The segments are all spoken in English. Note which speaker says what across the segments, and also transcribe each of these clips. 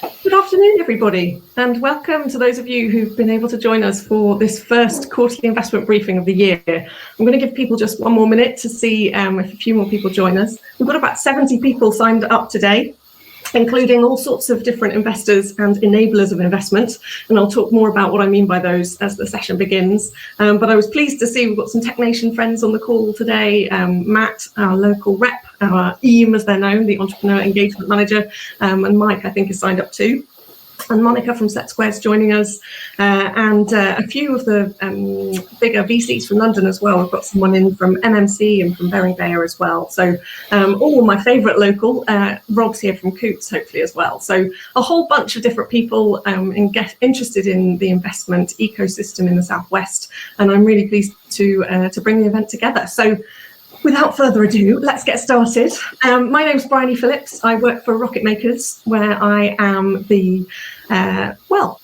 Speaker 1: Good afternoon, everybody, and welcome to those of you who've been able to join us for this first quarterly investment briefing of the year. I'm going to give people just one more minute to see if a few more people join us. We've got about 70 people signed up today, including all sorts of different investors and enablers of investment, and I'll talk more about what I mean by those as the session begins. But I was pleased to see we've got some TechNation friends on the call today. Matt, our local rep, our EAM as they're known, the Entrepreneur Engagement Manager, and Mike, I think, is signed up too. And Monica from Set Square's joining us, and a few of the bigger VCs from London as well. We've got someone in from MMC and from Bering-Bayer as well. So all my favourite local, Rob's here from Coots, hopefully as well. So a whole bunch of different people interested in the investment ecosystem in the Southwest, and I'm really pleased to bring the event together. So without further ado, let's get started. My name's Briony Phillips. I work for Rocket Makers, where I am the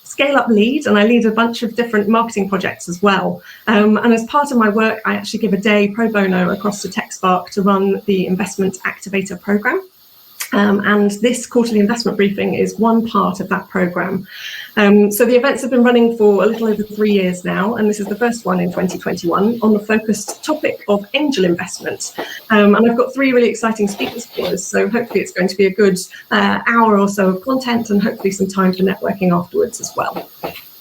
Speaker 1: scale-up lead, and I lead a bunch of different marketing projects as well. And as part of my work, I actually give a day pro bono across to TechSpark to run the Investment Activator programme. And this quarterly investment briefing is one part of that programme. So the events have been running for a little over 3 years now, and this is the first one in 2021 on the focused topic of angel investment. And I've got 3 really exciting speakers for us, so hopefully it's going to be a good hour or so of content, and hopefully some time for networking afterwards as well.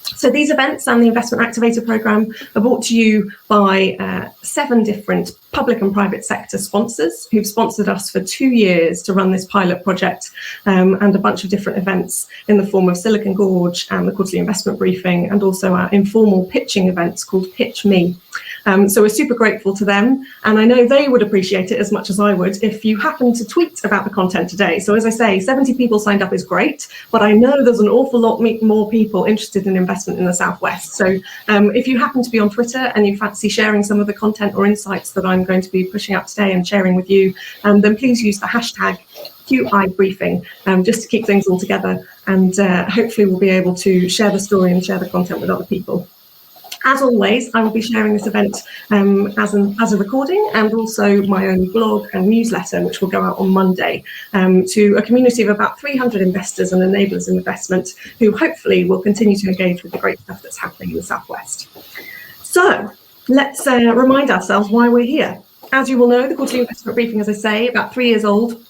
Speaker 1: So these events and the Investment Activator programme are brought to you by 7 different public and private sector sponsors who've sponsored us for 2 years to run this pilot project, and a bunch of different events in the form of Silicon Gorge and the quarterly investment briefing, and also our informal pitching events called Pitch Me. So we're super grateful to them, and I know they would appreciate it as much as I would if you happen to tweet about the content today. So as I say, 70 people signed up is great, but I know there's an awful lot more people interested in investment in the Southwest. So if you happen to be on Twitter and you fancy sharing some of the content or insights that I'm going to be pushing out today and sharing with you, then please use the hashtag QIbriefing just to keep things all together, and hopefully we'll be able to share the story and share the content with other people. As always, I will be sharing this event as a recording, and also my own blog and newsletter, which will go out on Monday, to a community of about 300 investors and enablers in investment who hopefully will continue to engage with the great stuff that's happening in the Southwest. So let's remind ourselves why we're here. As you will know, the quarterly investment briefing, as I say, about 3 years old.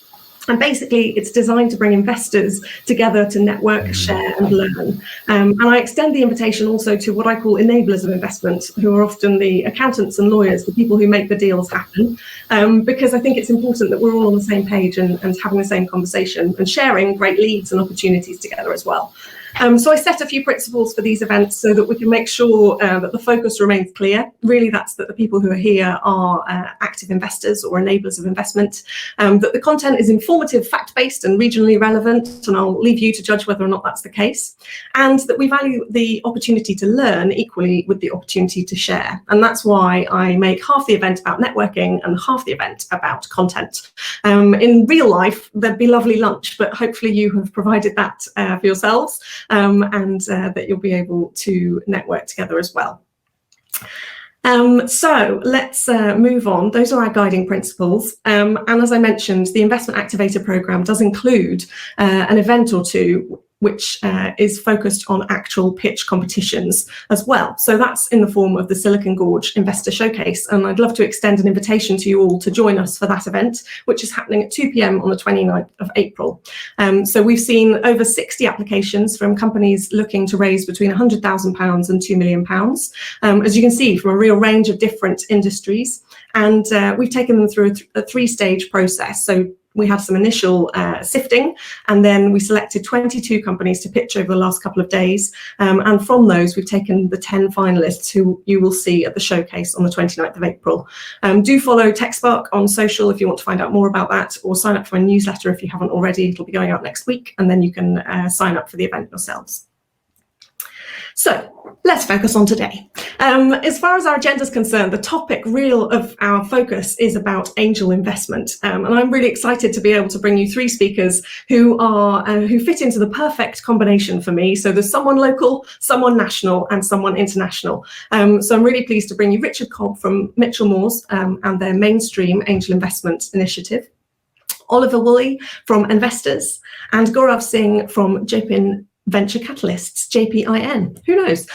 Speaker 1: And basically, it's designed to bring investors together to network, share and learn. And I extend the invitation also to what I call enablers of investment, who are often the accountants and lawyers, the people who make the deals happen, because I think it's important that we're all on the same page and having the same conversation and sharing great leads and opportunities together as well. So I set a few principles for these events so that we can make sure that the focus remains clear. Really, that's that the people who are here are active investors or enablers of investment, that the content is informative, fact-based and regionally relevant, and I'll leave you to judge whether or not that's the case, and that we value the opportunity to learn equally with the opportunity to share. And that's why I make half the event about networking and half the event about content. In real life, there'd be lovely lunch, but hopefully you have provided that for yourselves. And that you'll be able to network together as well. So let's move on. Those are our guiding principles. And as I mentioned, the Investment Activator programme does include an event or two which is focused on actual pitch competitions as well. So that's in the form of the Silicon Gorge Investor Showcase. And I'd love to extend an invitation to you all to join us for that event, which is happening at 2 p.m. on the 29th of April. So we've seen over 60 applications from companies looking to raise between £100,000 and £2 million, as you can see, from a real range of different industries. And we've taken them through a 3-stage process. So we had some initial sifting, and then we selected 22 companies to pitch over the last couple of days. And from those, we've taken the 10 finalists who you will see at the showcase on the 29th of April. Do follow TechSpark on social if you want to find out more about that, or sign up for a newsletter if you haven't already. It'll be going out next week, and then you can sign up for the event yourselves. So let's focus on today. As far as our agenda is concerned, the topic of our focus is about angel investment. And I'm really excited to be able to bring you 3 speakers who fit into the perfect combination for me. So there's someone local, someone national and someone international. So I'm really pleased to bring you Richard Cobb from Mitchell Moores and their Mainstream Angel Investment Initiative. Oliver Woolley from Investors, and Gaurav Singh from JPIN Venture Catalysts, JPIN. Who knows?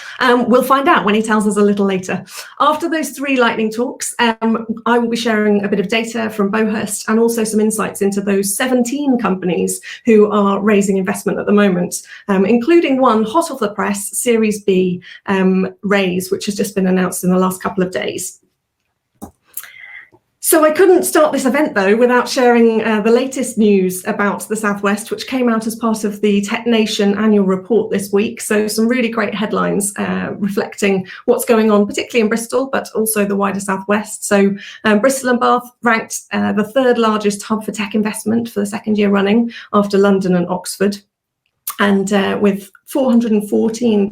Speaker 1: We'll find out when he tells us a little later. After those 3 lightning talks, I will be sharing a bit of data from Beauhurst and also some insights into those 17 companies who are raising investment at the moment, including one hot off the press, Series B raise, which has just been announced in the last couple of days. So I couldn't start this event, though, without sharing the latest news about the Southwest, which came out as part of the Tech Nation annual report this week. So some really great headlines reflecting what's going on, particularly in Bristol, but also the wider Southwest. So Bristol and Bath ranked the 3rd largest hub for tech investment for the 2nd year running after London and Oxford. And with $414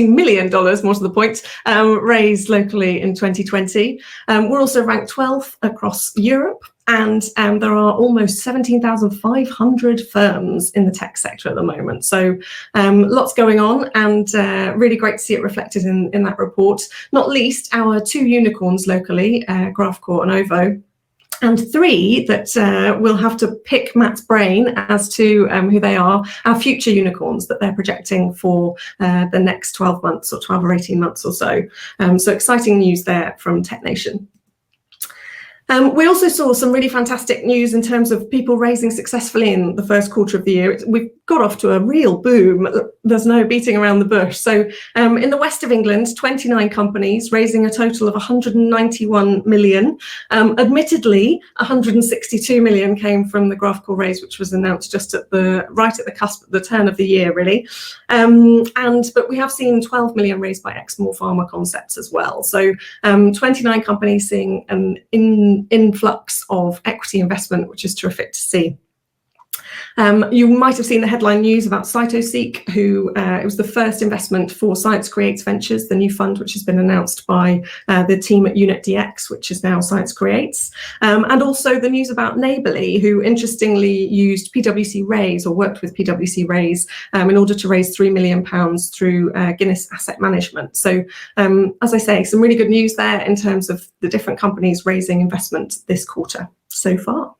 Speaker 1: million, more to the point, raised locally in 2020. We're also ranked 12th across Europe, and there are almost 17,500 firms in the tech sector at the moment. So lots going on, and really great to see it reflected in that report. Not least our 2 unicorns locally, Graphcore and Ovo. And 3 that we'll have to pick Matt's brain as to who they are, our future unicorns that they're projecting for the next 12 months or 12 or 18 months or so. So exciting news there from Tech Nation. We also saw some really fantastic news in terms of people raising successfully in the first quarter of the year. We've got off to a real boom. There's no beating around the bush. So in the west of England, 29 companies raising a total of 191 million. Admittedly, 162 million came from the Graphcore raise, which was announced just at right at the cusp, the turn of the year, really. But we have seen 12 million raised by Exmoor Pharma Concepts as well. So 29 companies seeing an influx of equity investment, which is terrific to see. You might have seen the headline news about Cytoseek, who it was the first investment for Science Creates Ventures, the new fund which has been announced by the team at UnitDX, which is now Science Creates, and also the news about Neighbourly, who interestingly used PwC Raise, or worked with PwC Raise, in order to raise £3 million through Guinness Asset Management. So as I say, some really good news there in terms of the different companies raising investment this quarter so far.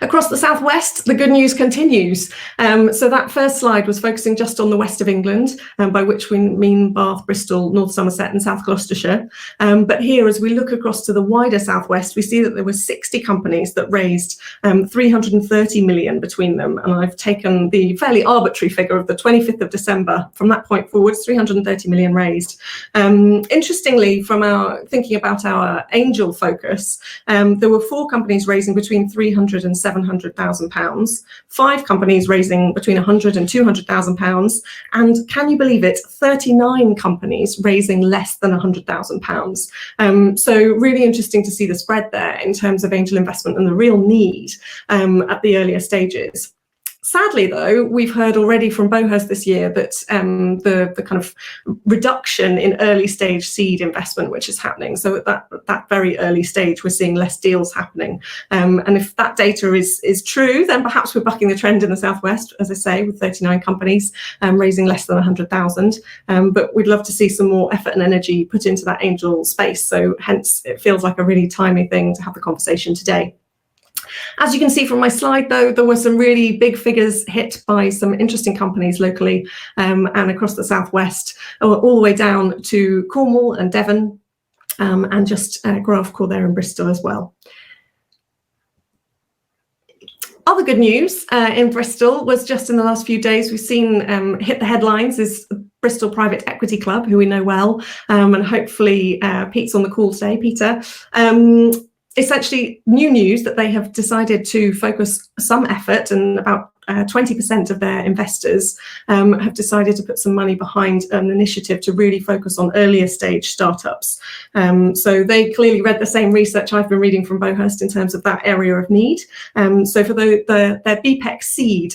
Speaker 1: Across the southwest, the good news continues. So that first slide was focusing just on the west of England, by which we mean Bath, Bristol, North Somerset and South Gloucestershire. But here, as we look across to the wider southwest, we see that there were 60 companies that raised 330 million between them. And I've taken the fairly arbitrary figure of the 25th of December. From that point forwards, 330 million raised. Interestingly, from our thinking about our angel focus, there were 4 companies raising between 300 and 700,000 pounds, 5 companies raising between 100 and 200,000 pounds, and can you believe it, 39 companies raising less than 100,000 pounds. So really interesting to see the spread there in terms of angel investment and the real need at the earlier stages. Sadly, though, we've heard already from Beauhurst this year that the kind of reduction in early stage seed investment, which is happening. So at that very early stage, we're seeing less deals happening. And if that data is true, then perhaps we're bucking the trend in the southwest, as I say, with 39 companies raising less than 100,000. But we'd love to see some more effort and energy put into that angel space. So hence, it feels like a really timely thing to have the conversation today. As you can see from my slide, though, there were some really big figures hit by some interesting companies locally and across the southwest, all the way down to Cornwall and Devon, and just Graphcore there in Bristol as well. Other good news in Bristol was just in the last few days, we've seen hit the headlines is Bristol Private Equity Club, who we know well, and hopefully Pete's on the call today, Peter. Essentially new news that they have decided to focus some effort, and about 20% of their investors have decided to put some money behind an initiative to really focus on earlier stage startups. So they clearly read the same research I've been reading from Beauhurst in terms of that area of need. So for their BPEC Seed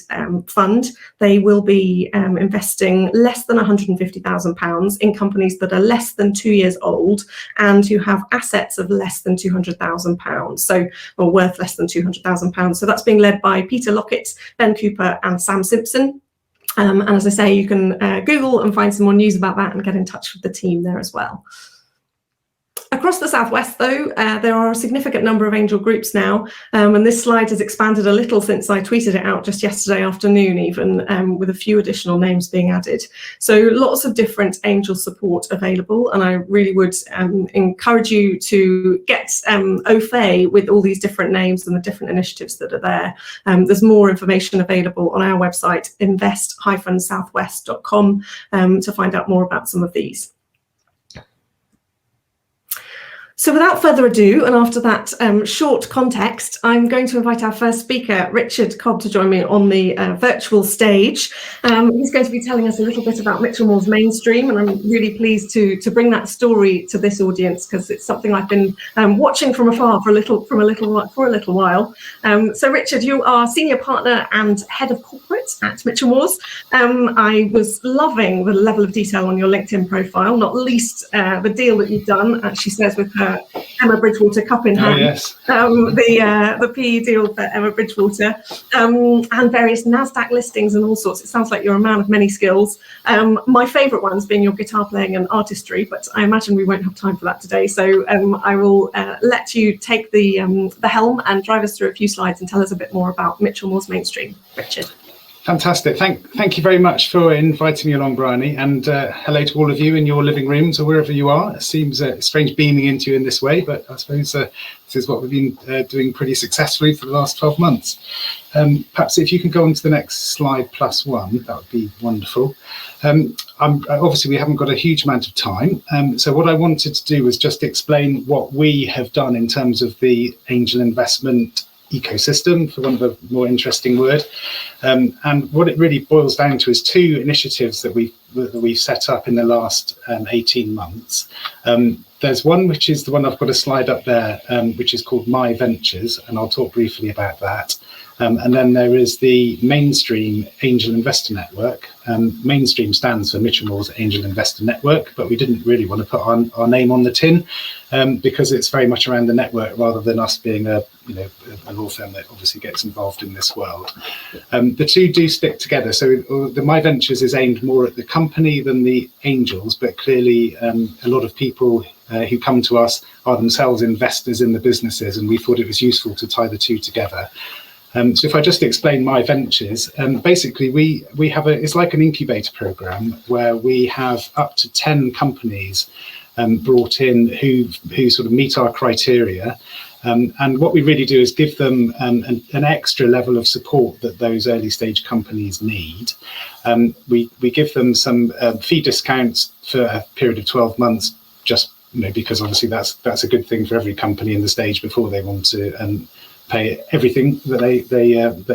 Speaker 1: fund, they will be investing less than £150,000 in companies that are less than 2 years old and who have assets of less than £200,000, so or worth less than £200,000. So that's being led by Peter Lockett, Ben Cooper and Sam Simpson. And as I say, you can Google and find some more news about that and get in touch with the team there as well. Across the Southwest, though, there are a significant number of angel groups now, and this slide has expanded a little since I tweeted it out just yesterday afternoon, even, with a few additional names being added. So lots of different angel support available, and I really would encourage you to get au fait with all these different names and the different initiatives that are there. There's more information available on our website, invest-southwest.com, to find out more about some of these. So without further ado, and after that short context, I'm going to invite our first speaker, Richard Cobb, to join me on the virtual stage. He's going to be telling us a little bit about Mitchell Moore's Mainstream, and I'm really pleased to bring that story to this audience because it's something I've been watching from afar for a little while. So Richard, you are senior partner and head of corporate at Mitchell Moore's. I was loving the level of detail on your LinkedIn profile, not least the deal that you've done, she says, with her Emma Bridgewater cup in hand. Oh, yes. The PE deal for Emma Bridgewater, and various NASDAQ listings and all sorts. It sounds like you're a man of many skills. My favourite ones being your guitar playing and artistry, but I imagine we won't have time for that today. So I will let you take the helm and drive us through a few slides and tell us a bit more about Mitchell Moore's Mainstream. Richard.
Speaker 2: Fantastic. Thank you very much for inviting me along, Briony, and hello to all of you in your living rooms or wherever you are. It seems strange beaming into you in this way, but I suppose this is what we've been doing pretty successfully for the last 12 months. Perhaps if you can go on to the next slide +1, that would be wonderful. Obviously, we haven't got a huge amount of time, so what I wanted to do was just explain what we have done in terms of the angel investment ecosystem, for want of a more interesting word, and what it really boils down to is two initiatives that we've set up in the last 18 months. There's one which is the one I've got a slide up there, which is called My Ventures, and I'll talk briefly about that. And then there is the Mainstream Angel Investor Network. Mainstream stands for Mitchell Moore's Angel Investor Network, but we didn't really want to put our name on the tin because it's very much around the network rather than us being a law firm that obviously gets involved in this world. The two do stick together. So the My Ventures is aimed more at the company than the angels, but clearly a lot of people who come to us are themselves investors in the businesses, and we thought it was useful to tie the two together. So if I just explain My Ventures, basically we have it's like an incubator program where we have up to 10 companies brought in who sort of meet our criteria. And what we really do is give them an extra level of support that those early stage companies need. We give them some fee discounts for a period of 12 months, just because obviously that's a good thing for every company in the stage before they want to pay everything that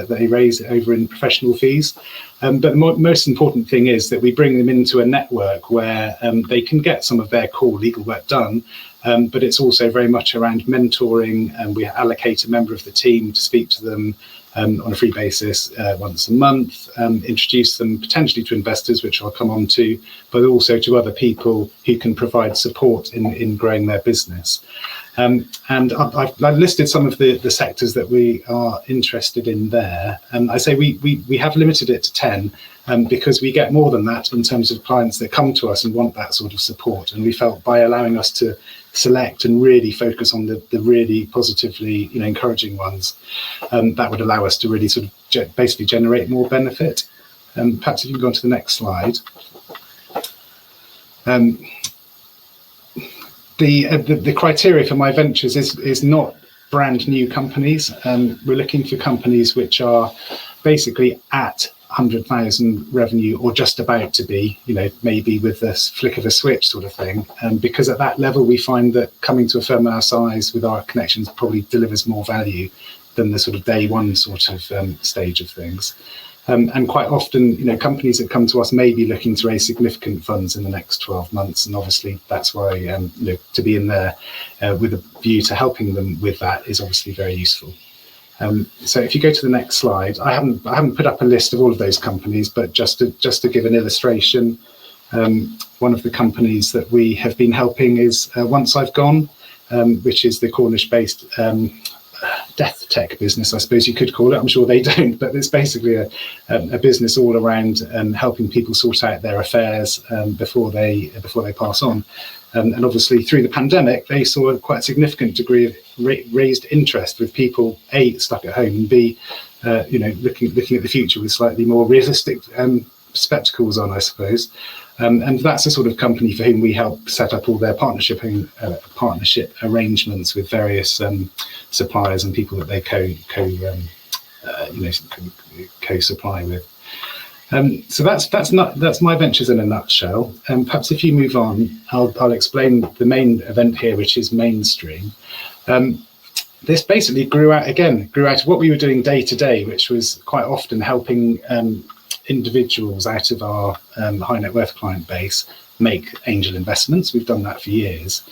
Speaker 2: they raise over in professional fees. But the most important thing is that we bring them into a network where they can get some of their core legal work done, but it's also very much around mentoring, and we allocate a member of the team to speak to them on a free basis once a month, introduce them potentially to investors, which I'll come on to, but also to other people who can provide support in growing their business. And I've listed some of the sectors that we are interested in there. And I say we have limited it to 10 because we get more than that in terms of clients that come to us and want that sort of support. And we felt by allowing us to select and really focus on the really positively encouraging ones, that would allow us to really sort of basically generate more benefit. Perhaps if you can go on to the next slide. The criteria for My Ventures is not brand new companies. We're looking for companies which are basically at 100,000 revenue or just about to be, maybe with a flick of a switch sort of thing. Because at that level, we find that coming to a firm our size with our connections probably delivers more value than the sort of day one sort of stage of things. And quite often, companies that come to us may be looking to raise significant funds in the next 12 months. And obviously, that's why to be in there with a view to helping them with that is obviously very useful. So if you go to the next slide, I haven't put up a list of all of those companies, but just to give an illustration, one of the companies that we have been helping is Once I've Gone, which is the Cornish-based death tech business, I suppose you could call it. I'm sure they don't, but it's basically a business all around helping people sort out their affairs before they pass on. And obviously through the pandemic, they saw a quite significant degree of raised interest with people, A, stuck at home, and B, looking at the future with slightly more realistic spectacles on, I suppose. And that's the sort of company for whom we help set up all their partnership arrangements with various suppliers and people that they co-supply with. So that's my ventures in a nutshell. Perhaps if you move on, I'll explain the main event here, which is Mainstream. This basically grew out of what we were doing day to day, which was quite often helping individuals out of our high net worth client base make angel investments. We've done that for years.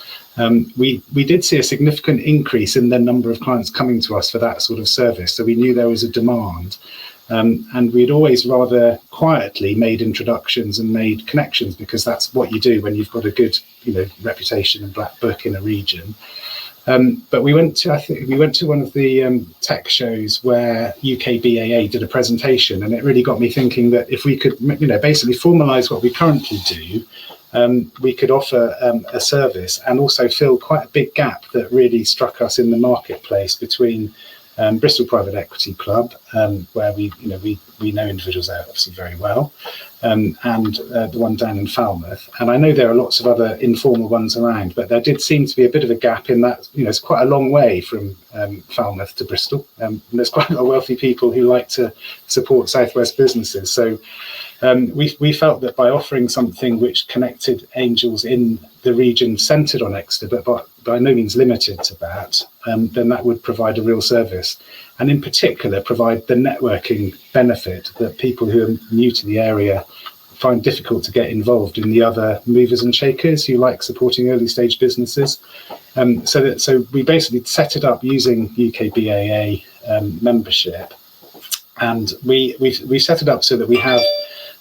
Speaker 2: We did see a significant increase in the number of clients coming to us for that sort of service, so we knew there was a demand. And we'd always rather quietly made introductions and made connections, because that's what you do when you've got a good, reputation and black book in a region. But we went to one of the tech shows where UK BAA did a presentation, and it really got me thinking that if we could, basically formalise what we currently do, we could offer a service and also fill quite a big gap that really struck us in the marketplace between Bristol Private Equity Club, where we know individuals there obviously very well, and the one down in Falmouth. And I know there are lots of other informal ones around, but there did seem to be a bit of a gap in that. It's quite a long way from Falmouth to Bristol, and there's quite a lot of wealthy people who like to support Southwest businesses. So we felt that by offering something which connected angels in the region centred on Exeter, but by no means limited to that, then that would provide a real service, and in particular provide the networking benefit that people who are new to the area find difficult to get involved in the other movers and shakers who like supporting early stage businesses. So we basically set it up using UK BAA membership, and we set it up so that we have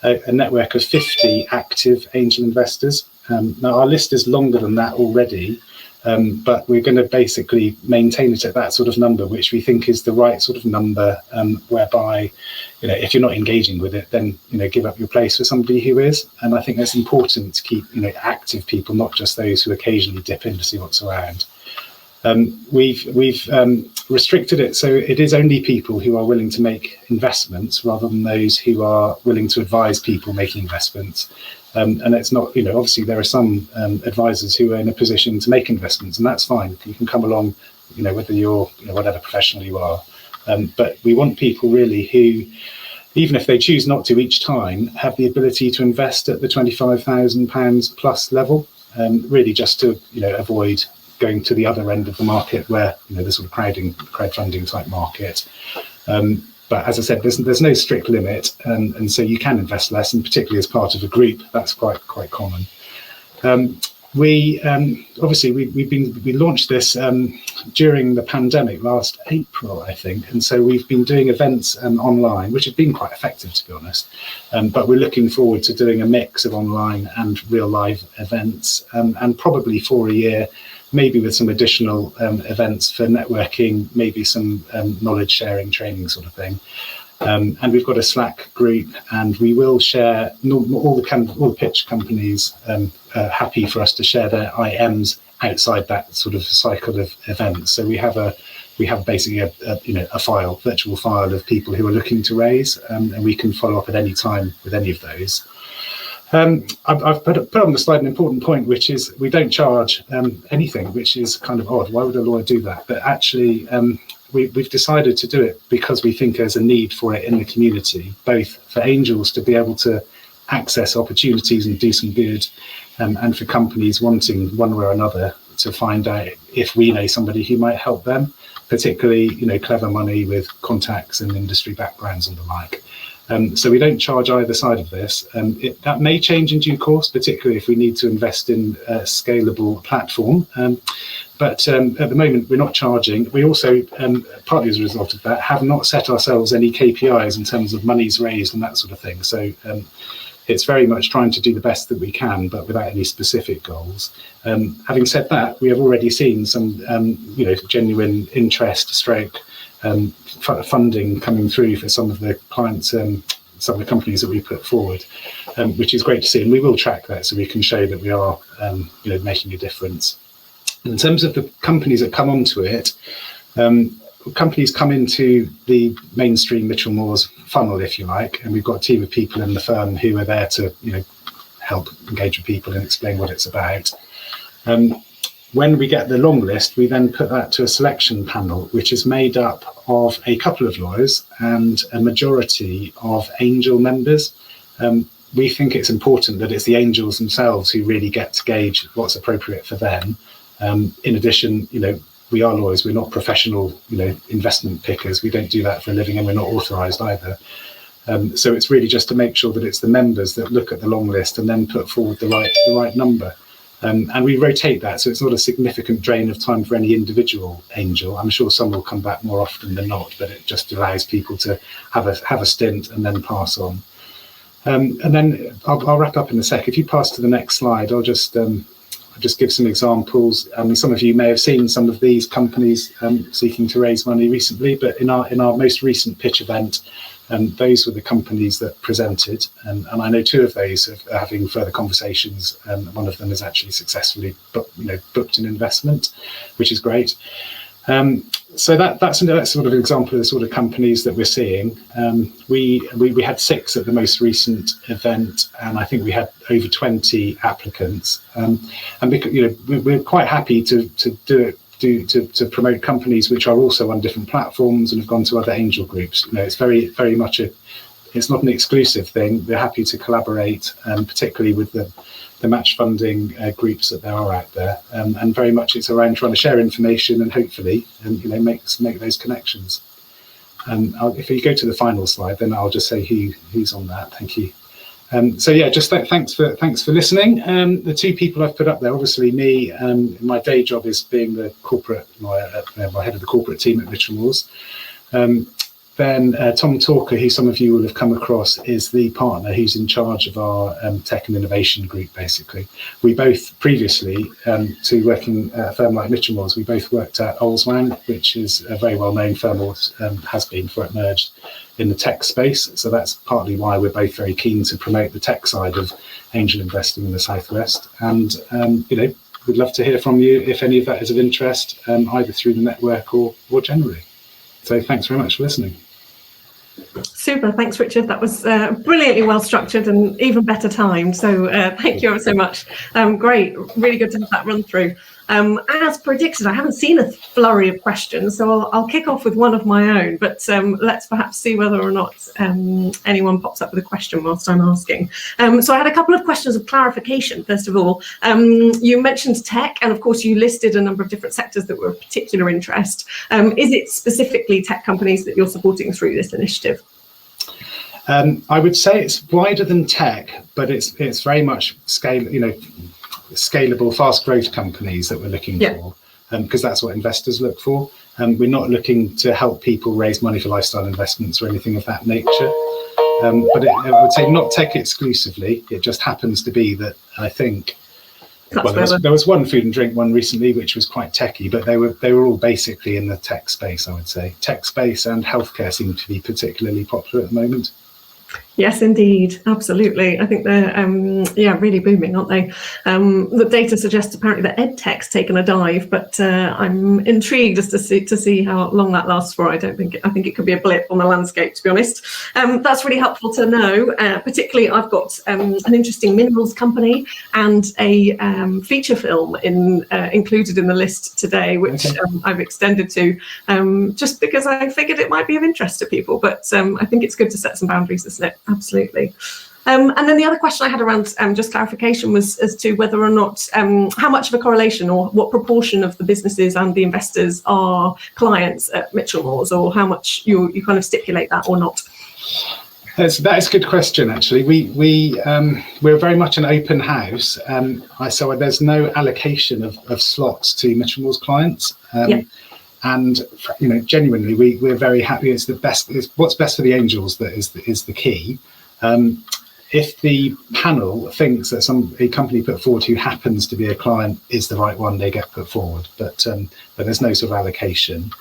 Speaker 2: a network of 50 active angel investors. Now our list is longer than that already, but we're going to basically maintain it at that sort of number, which we think is the right sort of number, whereby, if you're not engaging with it, then, give up your place for somebody who is. And I think that's important to keep, active people, not just those who occasionally dip in to see what's around. We've restricted it so it is only people who are willing to make investments rather than those who are willing to advise people making investments. And it's not, obviously there are some advisors who are in a position to make investments, and that's fine. You can come along, whether you're, whatever professional you are. But we want people really who, even if they choose not to each time, have the ability to invest at the £25,000 plus level, really just to, avoid going to the other end of the market where, the sort of crowdfunding type market. But as I said, there's no strict limit, and so you can invest less, and particularly as part of a group, that's quite common. We launched this during the pandemic last April, I think, and so we've been doing events online, which have been quite effective, to be honest. But we're looking forward to doing a mix of online and real live events, and probably for a year, maybe with some additional events for networking, maybe some knowledge sharing, training sort of thing. And we've got a Slack group, and we will share all the pitch companies happy for us to share their IMs outside that sort of cycle of events. So we have basically a virtual file of people who are looking to raise, and we can follow up at any time with any of those. I've put on the slide an important point, which is we don't charge anything, which is kind of odd. Why would a lawyer do that? But actually, we've decided to do it because we think there's a need for it in the community, both for angels to be able to access opportunities and do some good, and for companies wanting one way or another to find out if we know somebody who might help them, particularly, clever money with contacts and industry backgrounds and the like. So we don't charge either side of this. That may change in due course, particularly if we need to invest in a scalable platform. But at the moment, we're not charging. We also, partly as a result of that, have not set ourselves any KPIs in terms of monies raised and that sort of thing. So it's very much trying to do the best that we can, but without any specific goals. Having said that, we have already seen some, genuine interest, funding coming through for some of the clients, some of the companies that we put forward, which is great to see. And we will track that so we can show that we are making a difference. In terms of the companies that come onto it, companies come into the mainstream Mitchell Moore's funnel, if you like, and we've got a team of people in the firm who are there to help engage with people and explain what it's about. When we get the long list, we then put that to a selection panel, which is made up of a couple of lawyers and a majority of angel members. We think it's important that it's the angels themselves who really get to gauge what's appropriate for them. In addition, we are lawyers, we're not professional, investment pickers. We don't do that for a living, and we're not authorised either. So it's really just to make sure that it's the members that look at the long list and then put forward the right number. And we rotate that, so it's not a significant drain of time for any individual angel. I'm sure some will come back more often than not, but it just allows people to have a stint and then pass on. And then I'll wrap up in a sec. If you pass to the next slide, I'll just give some examples. I mean, some of you may have seen some of these companies seeking to raise money recently, but in our most recent pitch event, those were the companies that presented, and I know two of those are having further conversations. One of them has actually successfully booked an investment, which is great. So that's sort of an example of the sort of companies that we're seeing. We had 6 at the most recent event, and I think we had over 20 applicants. And because, we're quite happy to do it. To promote companies which are also on different platforms and have gone to other angel groups. It's very, very much it's not an exclusive thing. We're happy to collaborate, particularly with the match funding groups that there are out there, and very much it's around trying to share information and hopefully make those connections. If you go to the final slide, then I'll just say who's on that. Thank you. So yeah, just thanks for listening. The 2 people I've put up there, obviously me, my day job is being the corporate lawyer, my head of the corporate team at Mitchell Moore's. Then Tom Talker, who some of you will have come across, is the partner who's in charge of our tech and innovation group, basically. We both previously, to working at a firm like Mitchell Moore's, we both worked at Olswang, which is a very well-known firm, or has been before it merged, in the tech space. So that's partly why we're both very keen to promote the tech side of angel investing in the Southwest. And, we'd love to hear from you if any of that is of interest, either through the network or generally. So thanks very much for listening.
Speaker 1: Super, thanks Richard. That was brilliantly well structured and even better timed. So thank you ever so much. Great, really good to have that run through. As predicted, I haven't seen a flurry of questions, so I'll kick off with one of my own, but let's perhaps see whether or not anyone pops up with a question whilst I'm asking. So I had a couple of questions of clarification, first of all. You mentioned tech, and of course you listed a number of different sectors that were of particular interest. Is it specifically tech companies that you're supporting through this initiative?
Speaker 2: I would say it's wider than tech, but it's very much scalable, fast growth companies that we're looking for, because that's what investors look for. And we're not looking to help people raise money for lifestyle investments or anything of that nature. But I would say not tech exclusively. It just happens to be that I think there was one food and drink one recently which was quite techy, but they were all basically in the tech space. I would say tech space and healthcare seem to be particularly popular at the moment.
Speaker 1: Yes, indeed, absolutely. I think they're really booming, aren't they? The data suggests apparently that EdTech's taken a dive, but I'm intrigued as to see how long that lasts for. I think it could be a blip on the landscape, to be honest. That's really helpful to know. Particularly, I've got an interesting minerals company and a feature film included in the list today, which I've extended to just because I figured it might be of interest to people. But I think it's good to set some boundaries, isn't it? Absolutely. And then the other question I had around just clarification was as to whether or not how much of a correlation or what proportion of the businesses and the investors are clients at Mitchell Moore's, or how much you kind of stipulate that or not.
Speaker 2: That is a good question, actually. We're very much an open house, so there's no allocation of slots to Mitchell Moore's clients. And genuinely, we're very happy. It's the best. It's what's best for the angels that is the key. If the panel thinks that a company put forward who happens to be a client is the right one, they get put forward. But there's no sort of allocation.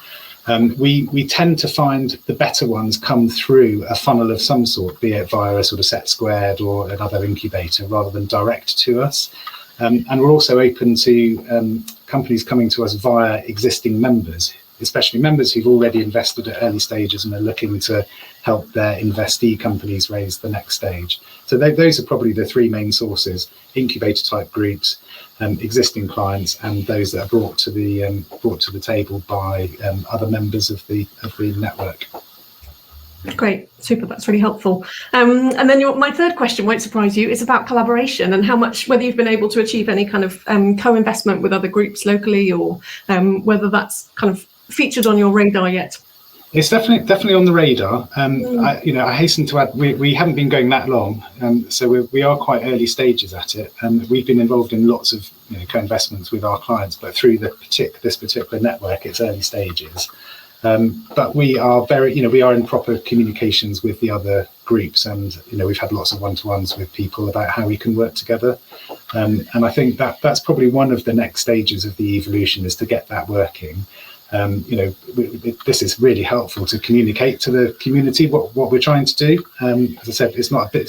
Speaker 2: we tend to find the better ones come through a funnel of some sort, be it via a sort of set squared or another incubator, rather than direct to us. And we're also open to companies coming to us via existing members, especially members who've already invested at early stages and are looking to help their investee companies raise the next stage. So those are probably the three main sources: incubator type groups, existing clients, and those that are brought to the table by other members of the network.
Speaker 1: Great, super, that's really helpful. And then my third question won't surprise you. It's about collaboration and how much, whether you've been able to achieve any kind of co-investment with other groups locally, or whether that's kind of featured on your radar yet.
Speaker 2: It's definitely on the radar. I hasten to add, we haven't been going that long, so we are quite early stages at it. We've been involved in lots of co-investments with our clients, but through this particular network, it's early stages. But we are we are in proper communications with the other groups, and we've had lots of one-to-ones with people about how we can work together. And I think that's probably one of the next stages of the evolution, is to get that working. This is really helpful to communicate to the community what we're trying to do. As I said,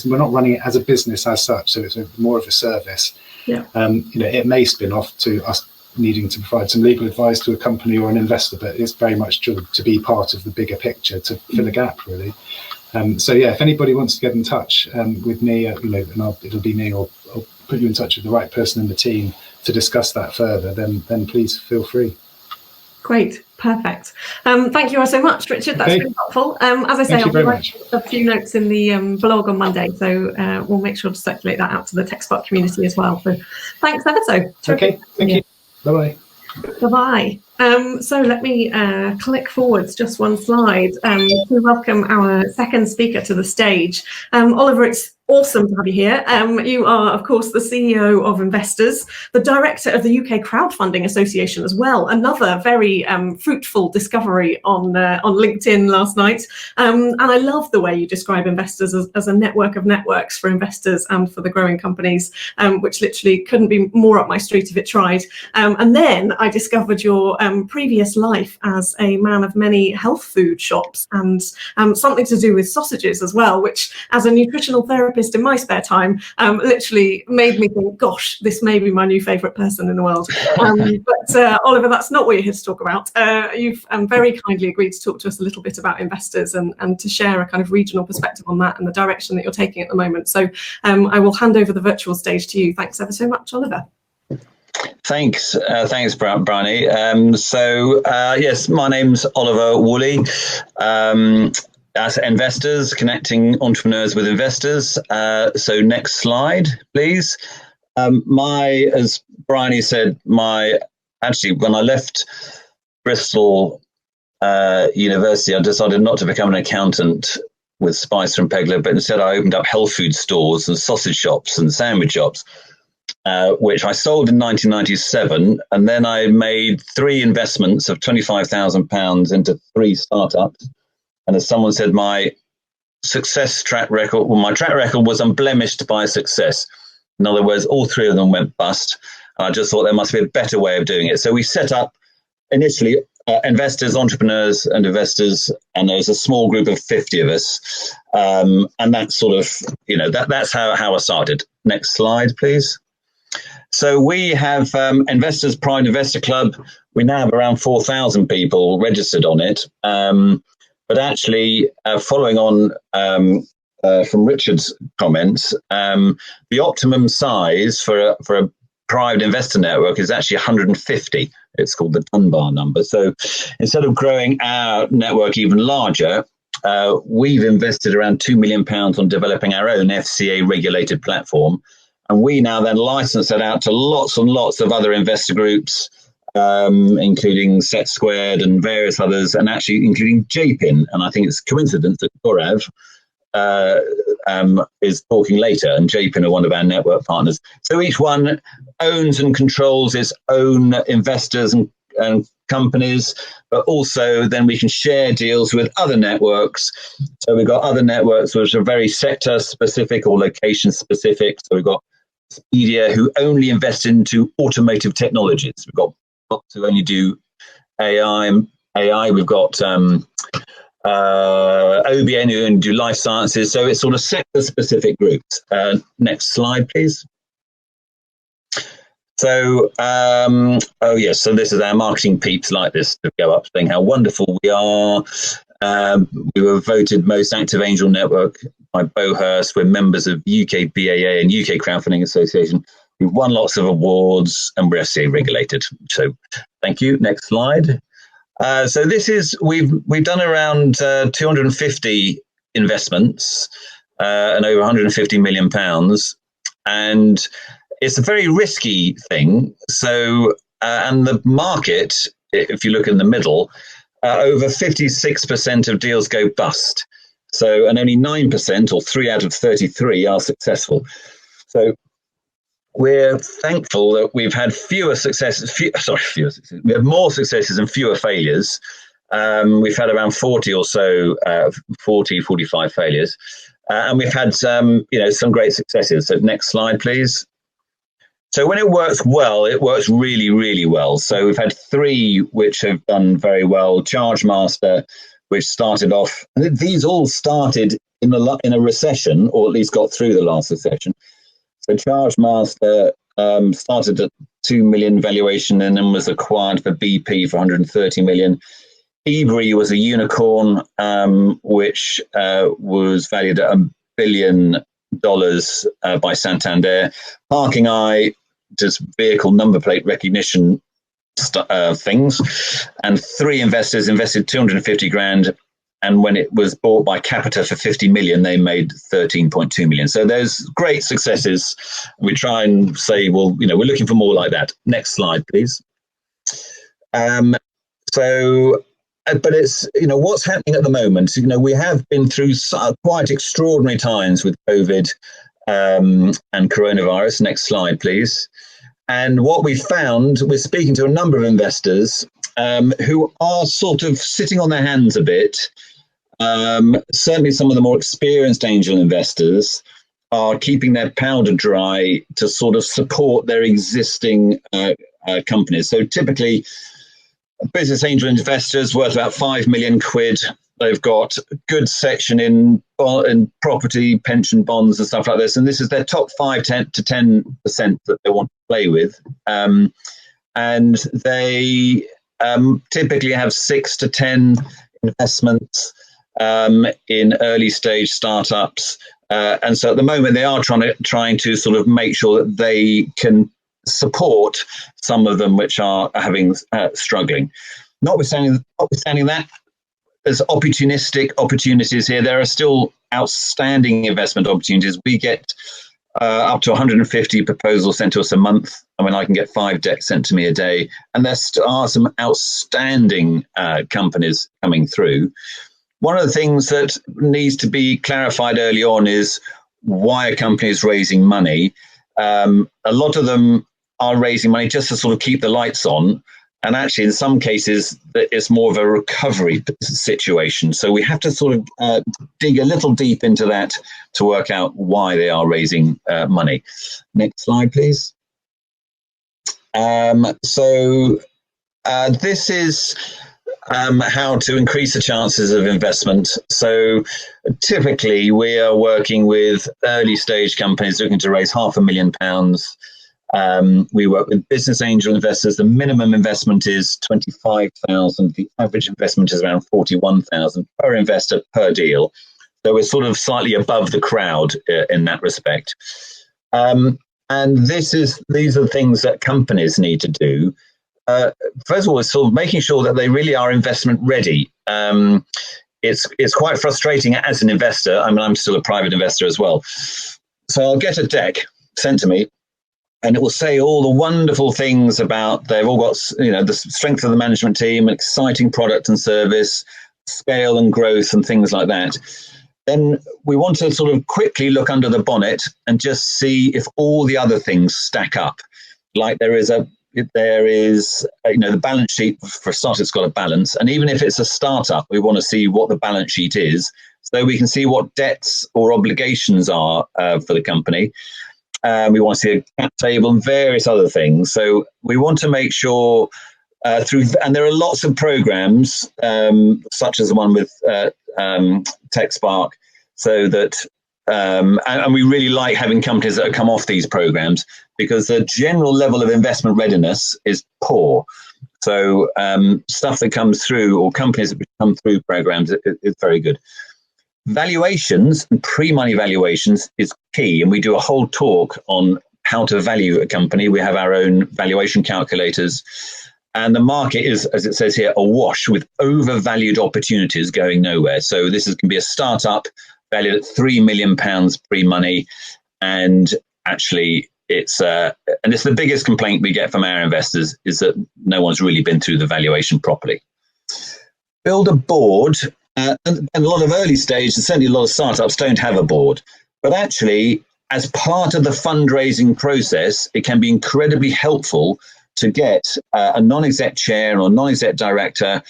Speaker 2: we're not running it as a business as such, so it's more of a service.
Speaker 1: Yeah.
Speaker 2: It may spin off to us needing to provide some legal advice to a company or an investor, but it's very much to be part of the bigger picture, to fill a gap, really. So yeah, if anybody wants to get in touch with me, it'll be me, or I'll put you in touch with the right person in the team to discuss that further, then please feel free.
Speaker 1: Great, perfect. Thank you all so much, Richard. That's really helpful. As I say, I'll write a few notes in the blog on Monday, so we'll make sure to circulate that out to the TechSpark community as well. So thanks ever so.
Speaker 2: Okay, thank you. Bye-bye.
Speaker 1: Bye-bye. So let me click forwards just one slide to welcome our second speaker to the stage. Oliver, it's awesome to have you here. You are, of course, the CEO of Investors, the director of the UK Crowdfunding Association as well. Another very fruitful discovery on LinkedIn last night. And I love the way you describe Investors as a network of networks for investors and for the growing companies, which literally couldn't be more up my street if it tried. And then I discovered your previous life as a man of many health food shops, and something to do with sausages as well, which, as a nutritional therapist in my spare time, literally made me think, gosh, this may be my new favourite person in the world. But Oliver, that's not what you're here to talk about. You've very kindly agreed to talk to us a little bit about Investors and to share a kind of regional perspective on that and the direction that you're taking at the moment. So I will hand over the virtual stage to you. Thanks ever so much, Oliver.
Speaker 3: Thanks, Briony. Yes, my name's Oliver Woolley. As Investors, connecting entrepreneurs with investors. So next slide, please. As Briony said, when I left Bristol University, I decided not to become an accountant with Spicer and Pegler, but instead I opened up health food stores and sausage shops and sandwich shops, which I sold in 1997. And then I made 3 investments of £25,000 into 3 startups. And as someone said, my track record was unblemished by success. In other words, all 3 of them went bust. And I just thought there must be a better way of doing it. So we set up initially investors, entrepreneurs and investors, and there was a small group of 50 of us. And that's sort of, that's how I started. Next slide, please. So we have Investors Prime Investor Club. We now have around 4,000 people registered on it. But actually, following on from Richard's comments, the optimum size for a private investor network is actually 150. It's called the Dunbar number. So instead of growing our network even larger, we've invested around £2 million on developing our own FCA regulated platform. And we now then license that out to lots and lots of other investor groups, including Set Squared and various others, and actually including JPIN. And I think it's coincidence that Gaurav is talking later, and JPIN are one of our network partners. So each one owns and controls its own investors and companies, but also then we can share deals with other networks. So we've got other networks which are very sector specific or location specific. So we've got Expedia, who only invest into automotive technologies. We've got Box, who only do AI, and AI. We've got OBN who do life sciences. So it's sort of sector-specific groups. Next slide, please. So, oh yes, so this is our marketing peeps like this to go up saying how wonderful we are. We were voted most active angel network by Beauhurst. We're members of UK BAA and UK Crowdfunding Association. We've won lots of awards and we're FCA regulated. So thank you. Next slide. So this is, we've done around 250 investments and over 150 million pounds. And it's a very risky thing. So, and the market, if you look in the middle, over 56% of deals go bust. So, and only 9% or 3 out of 33 are successful. So we're thankful that we've had fewer successes, we have more successes and fewer failures. We've had around 40 or so, 45 failures. And we've had some great successes. So next slide, please. So when it works well, it works really, really well. So we've had 3 which have done very well. Chargemaster, which started off, these all started in a recession, or at least got through the last recession. So Chargemaster started at 2 million valuation and then was acquired for BP for 130 million. Ebury was a unicorn, which was valued at $1 billion by Santander. Parking Eye does vehicle number plate recognition things, and 3 investors invested 250 grand, and when it was bought by Capita for 50 million, they made 13.2 million. So there's great successes. We try and say, well, we're looking for more like that. Next slide, please. But it's, what's happening at the moment, we have been through quite extraordinary times with COVID and coronavirus. Next slide, please. And what we found, we're speaking to a number of investors who are sort of sitting on their hands a bit. Certainly some of the more experienced angel investors are keeping their powder dry to sort of support their existing companies. So typically, business angel investors worth about 5 million quid. They've got a good section in property, pension bonds and stuff like this. And this is their top 5 to 10% that they want to play with. And they typically have 6 to 10 investments in early stage startups. And so at the moment, they are trying to sort of make sure that they can support some of them which are having struggling. Notwithstanding that, there's opportunistic opportunities here. There are still outstanding investment opportunities. We get up to 150 proposals sent to us a month. I mean, I can get 5 decks sent to me a day, and there are some outstanding companies coming through. One of the things that needs to be clarified early on is why a company is raising money. A lot of them are raising money just to sort of keep the lights on. And actually, in some cases, it's more of a recovery situation. So we have to sort of dig a little deep into that to work out why they are raising money. Next slide, please. This is how to increase the chances of investment. So typically, we are working with early stage companies looking to raise £500,000. We work with business angel investors. The minimum investment is 25,000. The average investment is around 41,000 per investor per deal. So we're sort of slightly above the crowd in that respect. And these are the things that companies need to do. First of all, it's sort of making sure that they really are investment ready. It's quite frustrating as an investor. I mean, I'm still a private investor as well. So I'll get a deck sent to me, and it will say all the wonderful things about they've all got, the strength of the management team, exciting product and service, scale and growth and things like that. Then we want to sort of quickly look under the bonnet and just see if all the other things stack up. Like there is the balance sheet, for starters, it's got a balance. And even if it's a startup, we want to see what the balance sheet is so we can see what debts or obligations are for the company. We want to see a cap table and various other things. So we want to make sure and there are lots of programs, such as the one with TechSpark, so that, and we really like having companies that have come off these programs, because the general level of investment readiness is poor. So stuff that comes through, or companies that come through programs, is very good. Valuations and pre-money valuations is key, and we do a whole talk on how to value a company. We have our own valuation calculators, and the market is, as it says here, awash with overvalued opportunities going nowhere. So this can be a startup valued at £3 million pre-money, and actually it's the biggest complaint we get from our investors, is that no one's really been through the valuation properly. Build a board, and a lot of early stage, and certainly a lot of startups don't have a board, but actually as part of the fundraising process, it can be incredibly helpful to get a non-exec chair or non-exec director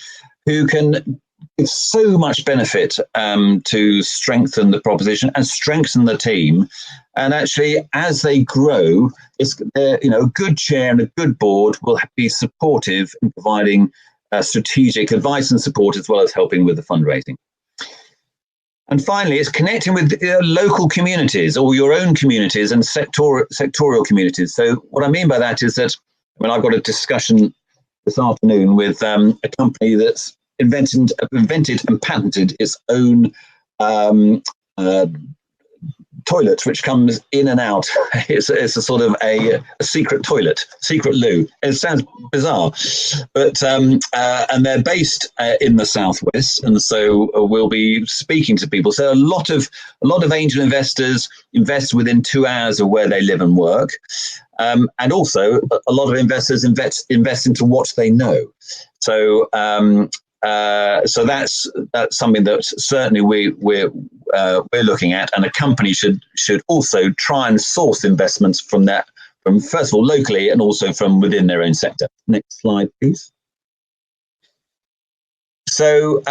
Speaker 3: who can give so much benefit to strengthen the proposition and strengthen the team. And actually, as they grow, a good chair and a good board will be supportive in providing strategic advice and support, as well as helping with the fundraising. And finally, it's connecting with local communities, or your own communities and sectorial communities. So what I mean by that is that, I've got a discussion this afternoon with a company that's invented and patented its own toilet, which comes in and out. It's a sort of a secret toilet, secret loo. It sounds bizarre, but and they're based in the southwest, and so we'll be speaking to people. So a lot of angel investors invest within 2 hours of where they live and work, and also a lot of investors invest into what they know. So so that's something that certainly we're looking at, and a company should also try and source investments from first of all locally, and also from within their own sector. Next slide, please. So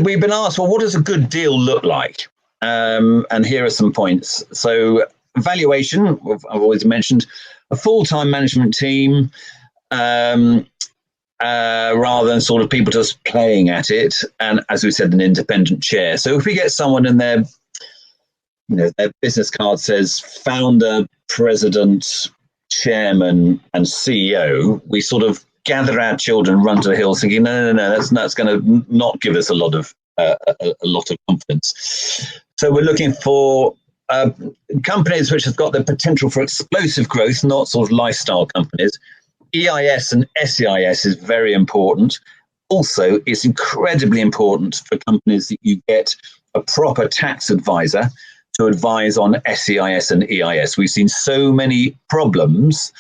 Speaker 3: we've been asked, well, what does a good deal look like? And here are some points. So valuation, I've always mentioned, a full-time management team. Rather than sort of people just playing at it, and as we said, an independent chair. So if we get someone in their business card says founder, president, chairman, and CEO, we sort of gather our children, run to the hills, thinking, no, that's going to not give us a lot of confidence. So we're looking for companies which have got the potential for explosive growth, not sort of lifestyle companies. EIS and SEIS is very important. Also, it's incredibly important for companies that you get a proper tax advisor to advise on SEIS and EIS. We've seen so many problems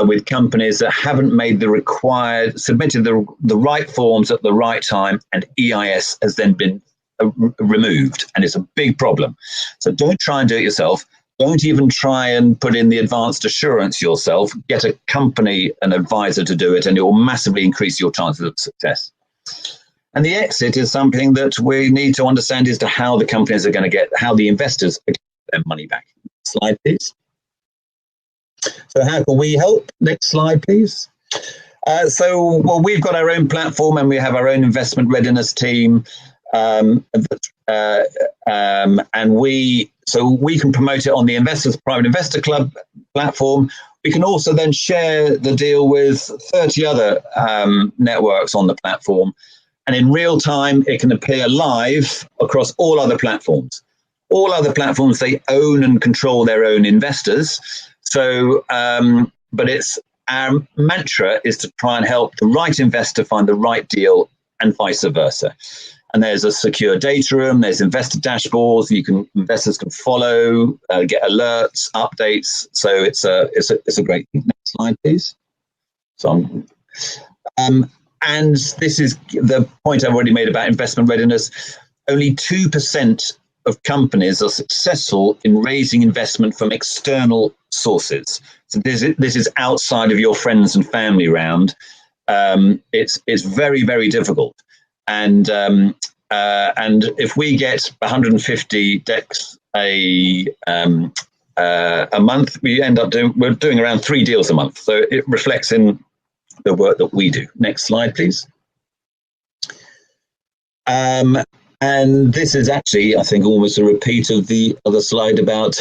Speaker 3: with companies that haven't submitted the right forms at the right time, and EIS has then been removed, and it's a big problem. So don't try and do it yourself. Don't even try and put in the advanced assurance yourself. Get a company, an advisor to do it, and it will massively increase your chances of success. And the exit is something that we need to understand as to how the companies are going to how the investors are going to get their money back. Slide, please. So how can we help? Next slide, please. We've got our own platform, and we have our own investment readiness team. And we can promote it on the Investors Private Investor Club platform. We can also then share the deal with 30 other networks on the platform, and in real time it can appear live across all other platforms. All other platforms, they own and control their own investors. So but our mantra is to try and help the right investor find the right deal, and vice versa. And there's a secure data room, there's investor dashboards, investors can follow, get alerts, updates. So it's a great thing. Next slide, please. And this is the point I've already made about investment readiness. Only 2% of companies are successful in raising investment from external sources. So this is outside of your friends and family round. It's very, very difficult. And if we get 150 decks a month, we're doing around 3 deals a month. So it reflects in the work that we do. Next slide, please. And this is actually, I think, almost a repeat of the other slide about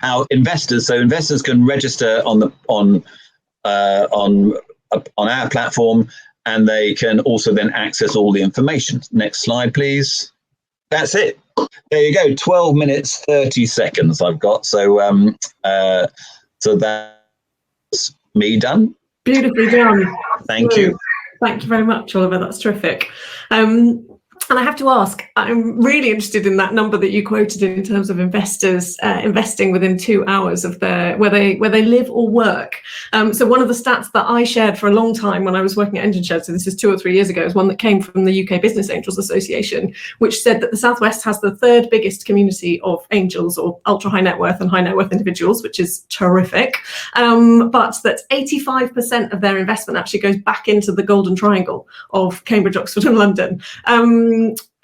Speaker 3: how investors can register on our platform, and they can also then access all the information. Next slide, please. That's it. There you go. 12 minutes, 30 seconds I've got. So so that's me done.
Speaker 1: Beautifully done.
Speaker 3: Thank you.
Speaker 1: Thank you very much, Oliver. That's terrific. And I have to ask, I'm really interested in that number that you quoted in terms of investors investing within 2 hours of where they live or work. So one of the stats that I shared for a long time when I was working at Engine Shed, so this is 2 or 3 years ago, is one that came from the UK Business Angels Association, which said that the Southwest has the 3rd biggest community of angels or ultra high net worth and high net worth individuals, which is terrific. But that 85% of their investment actually goes back into the golden triangle of Cambridge, Oxford and London.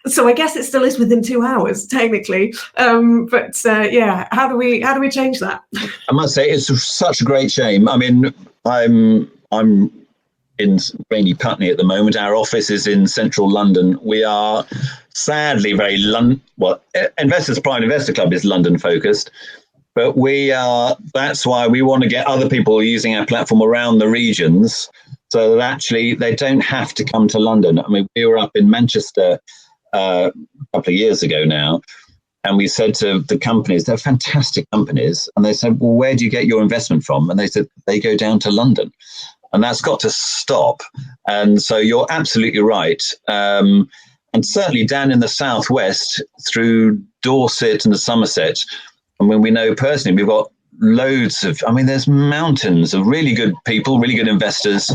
Speaker 1: So I guess it still is within 2 hours, technically. But yeah, how do we change that?
Speaker 3: I must say it's such a great shame. I mean, I'm in rainy Putney at the moment. Our office is in central London. We are sadly very Investors Prime Investor Club is London focused, but that's why we want to get other people using our platform around the regions, so that actually they don't have to come to London. I mean, we were up in Manchester a couple of years ago now, and we said to the companies, they're fantastic companies, and they said, well, where do you get your investment from? And they said they go down to London, and that's got to stop. And so you're absolutely right. And certainly down in the southwest through Dorset and the Somerset, I mean, we know personally we've got loads of, I mean, there's mountains of really good people, really good investors.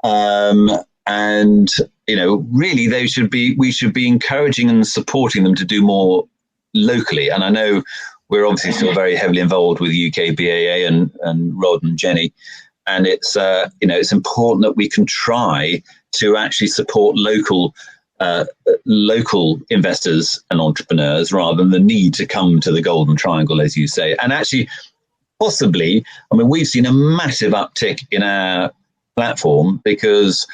Speaker 3: And, you know, really we should be encouraging and supporting them to do more locally. And I know we're obviously still very heavily involved with UK BAA and Rod and Jenny. And it's, it's important that we can try to actually support local investors and entrepreneurs rather than the need to come to the Golden Triangle, as you say. And actually, possibly, I mean, we've seen a massive uptick in our platform because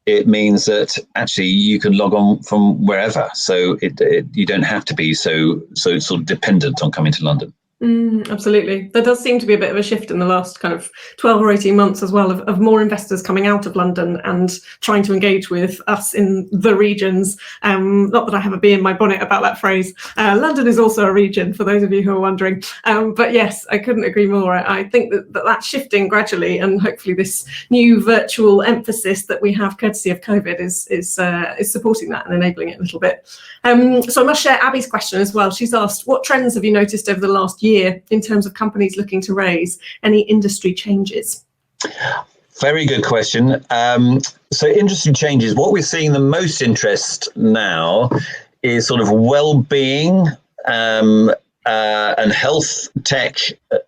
Speaker 3: it means that actually you can log on from wherever. So you don't have to be so sort of dependent on coming to London.
Speaker 1: Absolutely. There does seem to be a bit of a shift in the last kind of 12 or 18 months as well of more investors coming out of London and trying to engage with us in the regions. Not that I have a bee in my bonnet about that phrase. London is also a region, for those of you who are wondering. But yes, I couldn't agree more. I think that's shifting gradually, and hopefully this new virtual emphasis that we have courtesy of COVID is supporting that and enabling it a little bit. So I must share Abby's question as well. She's asked, what trends have you noticed over the last year in terms of companies looking to raise? Any industry changes?
Speaker 3: Very good question. So industry changes. What we're seeing the most interest now is sort of well-being and health tech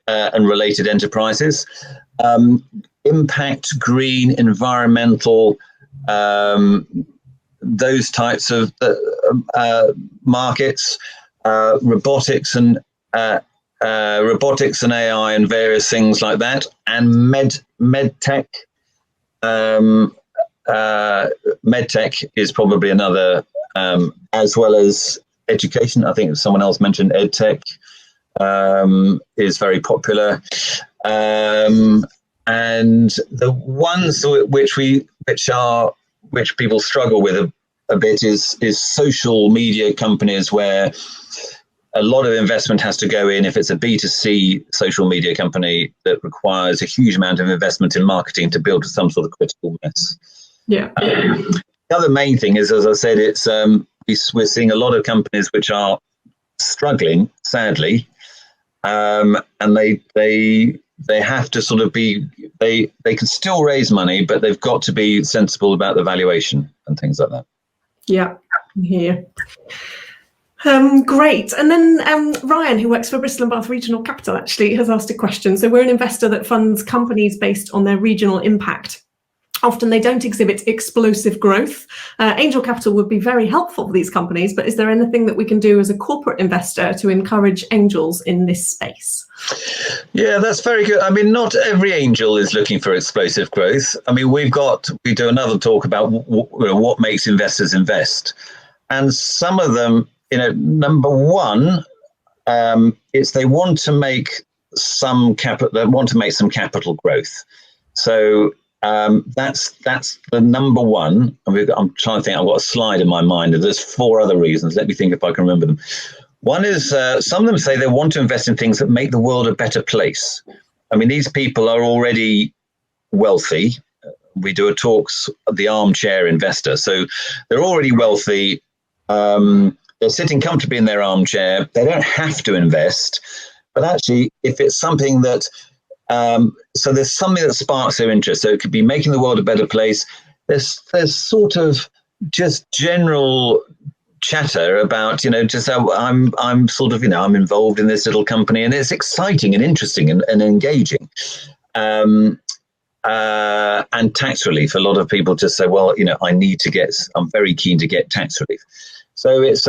Speaker 3: and related enterprises, impact, green, environmental, those types of markets, robotics and AI and various things like that, and medtech. Medtech is probably another, as well as education. I think someone else mentioned edtech is very popular, and the ones which people struggle with a bit is social media companies, where a lot of investment has to go in. If it's a B2C social media company, that requires a huge amount of investment in marketing to build some sort of critical mass. Yeah. The other main thing is, as I said, it's we're seeing a lot of companies which are struggling, sadly, and they have to sort of be, they can still raise money, but they've got to be sensible about the valuation and things like that. Yeah, here.
Speaker 1: Great. And then Ryan, who works for Bristol and Bath Regional Capital, actually has asked a question. So we're an investor that funds companies based on their regional impact. Often they don't exhibit explosive growth. Angel capital would be very helpful for these companies, but is there anything that we can do as a corporate investor to encourage angels in this space?
Speaker 3: Yeah, that's very good. I mean, not every angel is looking for explosive growth. I mean, we do another talk about what makes investors invest. And some of them, number one, it's they want to make some capital growth. So that's the number one. I'm trying to think. I've got a slide in my mind, and there's 4 other reasons. Let me think if I can remember them. One is some of them say they want to invest in things that make the world a better place. I mean, these people are already wealthy. We do a talks, the armchair investor. So they're already wealthy. They're sitting comfortably in their armchair. They don't have to invest. But actually, if it's something that, so there's something that sparks their interest. So it could be making the world a better place. There's sort of just general chatter about, just how I'm sort of, I'm involved in this little company, and it's exciting and interesting and engaging. And tax relief. A lot of people just say, well, I'm very keen to get tax relief. So it's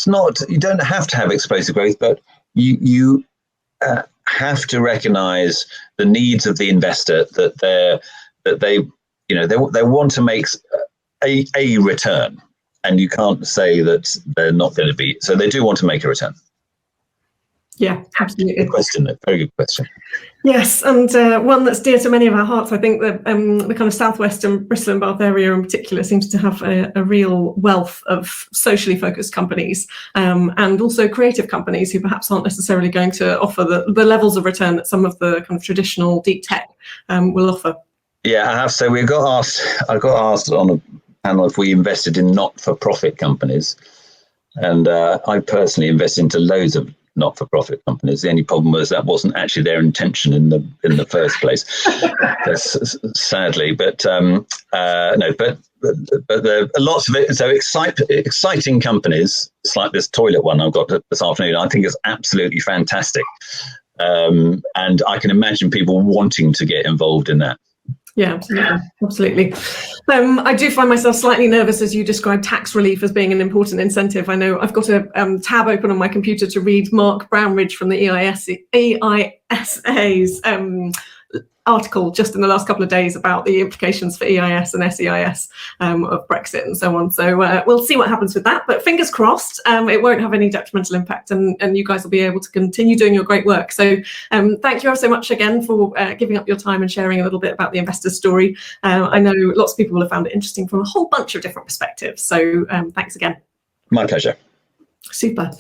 Speaker 3: not, you don't have to have explosive growth, but you have to recognize the needs of the investor, that they want to make a return. And you can't say that they're not going to be. So they do want to make a return.
Speaker 1: Yeah, absolutely.
Speaker 3: Good question. Very good question.
Speaker 1: Yes, and one that's dear to many of our hearts. I think that the kind of southwestern Bristol and Bath area in particular seems to have a real wealth of socially focused companies, and also creative companies who perhaps aren't necessarily going to offer the levels of return that some of the kind of traditional deep tech will offer. Yeah,
Speaker 3: I have. So I got asked on a panel if we invested in not-for-profit companies, and I personally invested into loads of not-for-profit companies. The only problem was that wasn't actually their intention in the first place, sadly. But no, but there are lots of it. So exciting companies. It's like this toilet one I've got this afternoon. I think it's absolutely fantastic, and I can imagine people wanting to get involved in that.
Speaker 1: Yeah, absolutely. I do find myself slightly nervous as you describe tax relief as being an important incentive. I know I've got a tab open on my computer to read Mark Brownridge from the EISA's article just in the last couple of days about the implications for EIS and SEIS of Brexit and so on. So we'll see what happens with that, but fingers crossed it won't have any detrimental impact, and you guys will be able to continue doing your great work. So thank you ever so much again for giving up your time and sharing a little bit about the investor's story. I know lots of people will have found it interesting from a whole bunch of different perspectives. So thanks again.
Speaker 3: My pleasure.
Speaker 1: Super.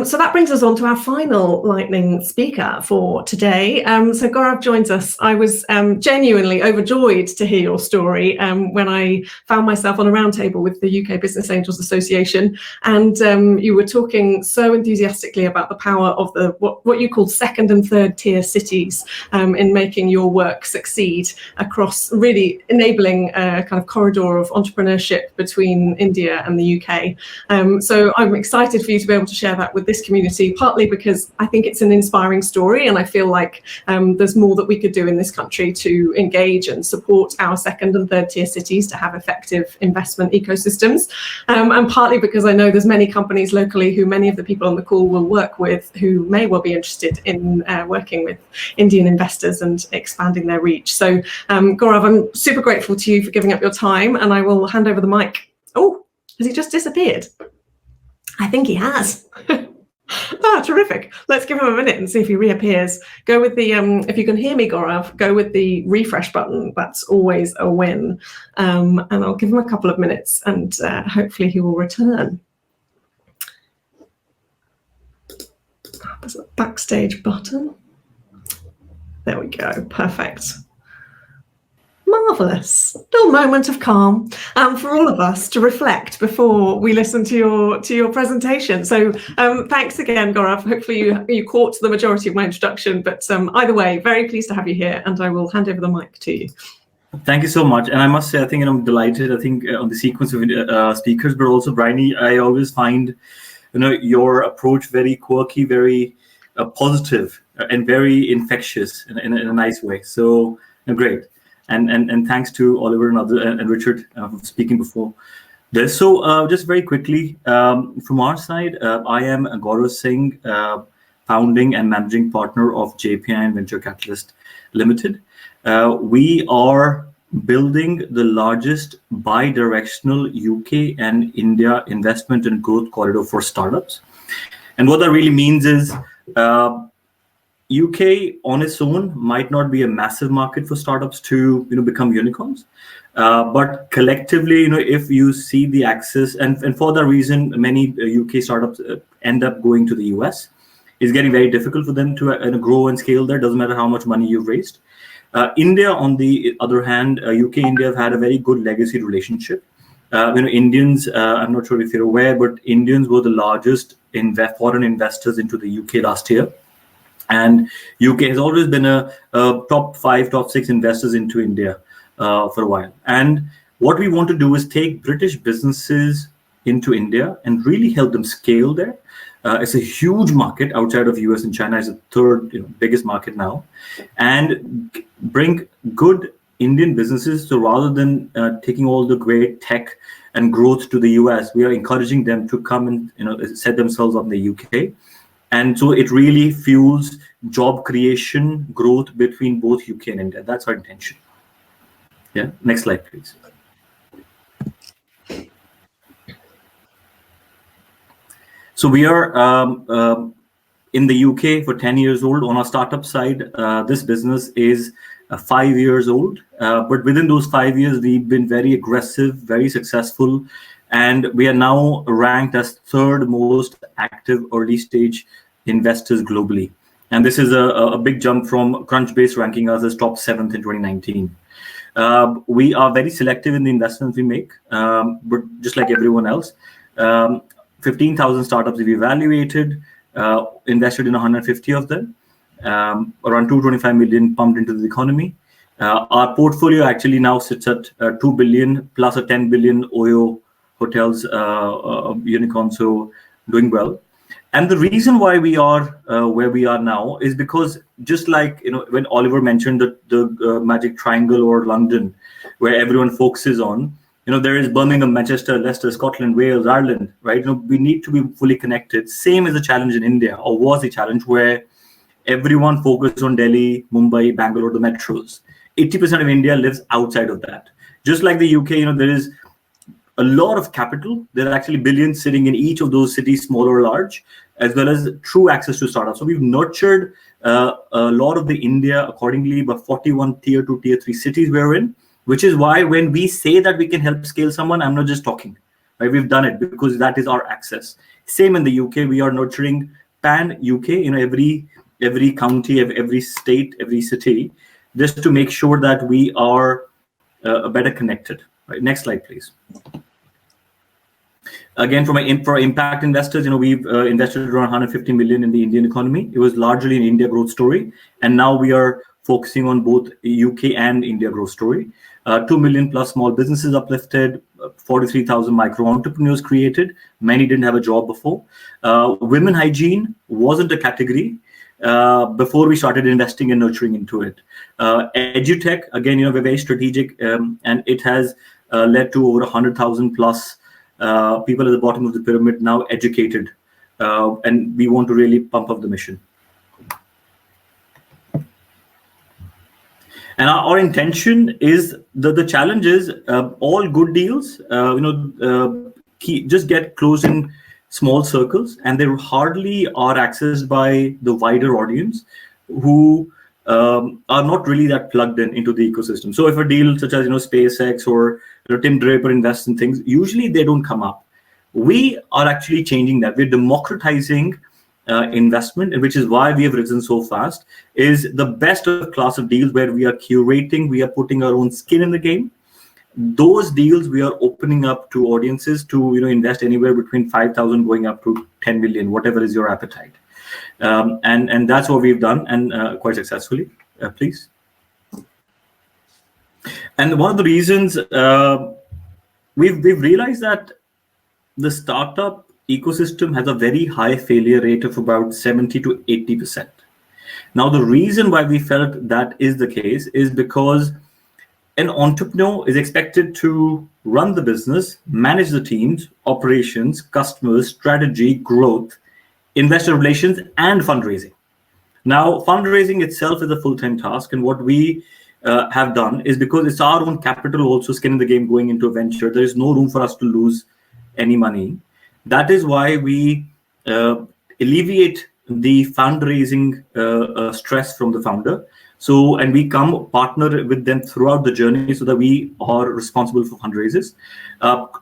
Speaker 1: So that brings us on to our final lightning speaker for today. So Gaurav joins us. I was genuinely overjoyed to hear your story when I found myself on a roundtable with the UK Business Angels Association, and you were talking so enthusiastically about the power of what you called second and third tier cities in making your work succeed across really enabling a kind of corridor of entrepreneurship between India and the UK. So I'm excited for you to be able to share that with this community, partly because I think it's an inspiring story, and I feel like there's more that we could do in this country to engage and support our second and third tier cities to have effective investment ecosystems, and partly because I know there's many companies locally who many of the people on the call will work with who may well be interested in working with Indian investors and expanding their reach. So Gaurav, I'm super grateful to you for giving up your time, and I will hand over the mic. Oh, has he just disappeared? I think he has. Terrific. Let's give him a minute and see if he reappears. Go with the, if you can hear me, Gaurav, go with the refresh button. That's always a win. And I'll give him a couple of minutes and hopefully he will return. There's a backstage button. There we go. Perfect. Marvellous. Little moment of calm for all of us to reflect before we listen to your presentation. So thanks again, Gaurav. Hopefully you caught the majority of my introduction, but either way, very pleased to have you here, and I will hand over the mic to you.
Speaker 4: Thank you so much. And I must say, I think I'm delighted, I think, on the sequence of speakers, but also, Briony, I always find your approach very quirky, very positive, and very infectious in a nice way. So great. And thanks to Oliver and Richard for speaking before this. So just very quickly, from our side, I am Gaurav Singh, founding and managing partner of JPI Venture Catalyst Limited. We are building the largest bi-directional UK and India investment and growth corridor for startups. And what that really means is UK on its own might not be a massive market for startups to become unicorns, but collectively, if you see the access, and for that reason, many UK startups end up going to the US. It's getting very difficult for them to grow and scale there. Doesn't matter how much money you've raised. India, on the other hand, UK India have had a very good legacy relationship. Indians, I'm not sure if you're aware, but Indians were the largest foreign investors into the UK last year. And UK has always been a top 5, top 6 investors into India for a while. And what we want to do is take British businesses into India and really help them scale there. It's a huge market outside of US, and China is the third biggest market now, and bring good Indian businesses. So rather than taking all the great tech and growth to the US, we are encouraging them to come and set themselves up in the UK. And so it really fuels job creation, growth between both UK and India. That's our intention. Yeah, next slide, please. So we are in the UK for 10 years old. On our startup side, this business is 5 years old. But within those 5 years, we've been very aggressive, very successful. And we are now ranked as 3rd most active early stage investors globally. And this is a big jump from Crunchbase ranking us as top 7th in 2019. We are very selective in the investments we make, but just like everyone else. 15,000 startups we've evaluated, invested in 150 of them, around 225 million pumped into the economy. Our portfolio actually now sits at 2 billion plus a 10 billion OYO hotels unicorn, so doing well. And the reason why we are where we are now is because just like when Oliver mentioned the Magic Triangle or London, where everyone focuses on, there is Birmingham, Manchester, Leicester, Scotland, Wales, Ireland, right? We need to be fully connected. Same as a challenge in India, or was a challenge where everyone focused on Delhi, Mumbai, Bangalore, the metros. 80% of India lives outside of that. Just like the UK, there is a lot of capital. There are actually billions sitting in each of those cities, small or large, as well as true access to startups. So we've nurtured a lot of the India accordingly, but 41 tier 2, tier 3 cities we're in. Which is why when we say that we can help scale someone, I'm not just talking, right? We've done it because that is our access. Same in the UK, we are nurturing pan UK, every county, every state, every city, just to make sure that we are better connected. Right? Next slide, please. Again, for impact investors, we've invested around 150 million in the Indian economy. It was largely an India growth story, and now we are focusing on both UK and India growth story. 2 million plus small businesses uplifted, 43,000 micro entrepreneurs created. Many didn't have a job before. Women hygiene wasn't a category before we started investing and nurturing into it. EduTech, again, we're very strategic, and it has led to over 100,000 plus people at the bottom of the pyramid now educated, and we want to really pump up the mission. And our intention is the challenge is all good deals, just get closed in small circles, and they hardly are accessed by the wider audience who are not really that plugged into the ecosystem. So if a deal such as SpaceX or Tim Draper invests in things, usually they don't come up. We are actually changing that. We're democratizing investment, which is why we have risen so fast, is the best of class of deals where we are curating, we are putting our own skin in the game. Those deals we are opening up to audiences to invest anywhere between 5,000 going up to 10 million, whatever is your appetite. And that's what we've done, and quite successfully. Please. And one of the reasons we've realized that the startup ecosystem has a very high failure rate of about 70 to 80%. Now, the reason why we felt that is the case is because an entrepreneur is expected to run the business, manage the teams, operations, customers, strategy, growth, investor relations, and fundraising. Now, fundraising itself is a full-time task, and what we have done is, because it's our own capital, also skin in the game going into a venture, there is no room for us to lose any money. That is why we alleviate the fundraising stress from the founder. So, and we come partner with them throughout the journey so that we are responsible for fundraisers.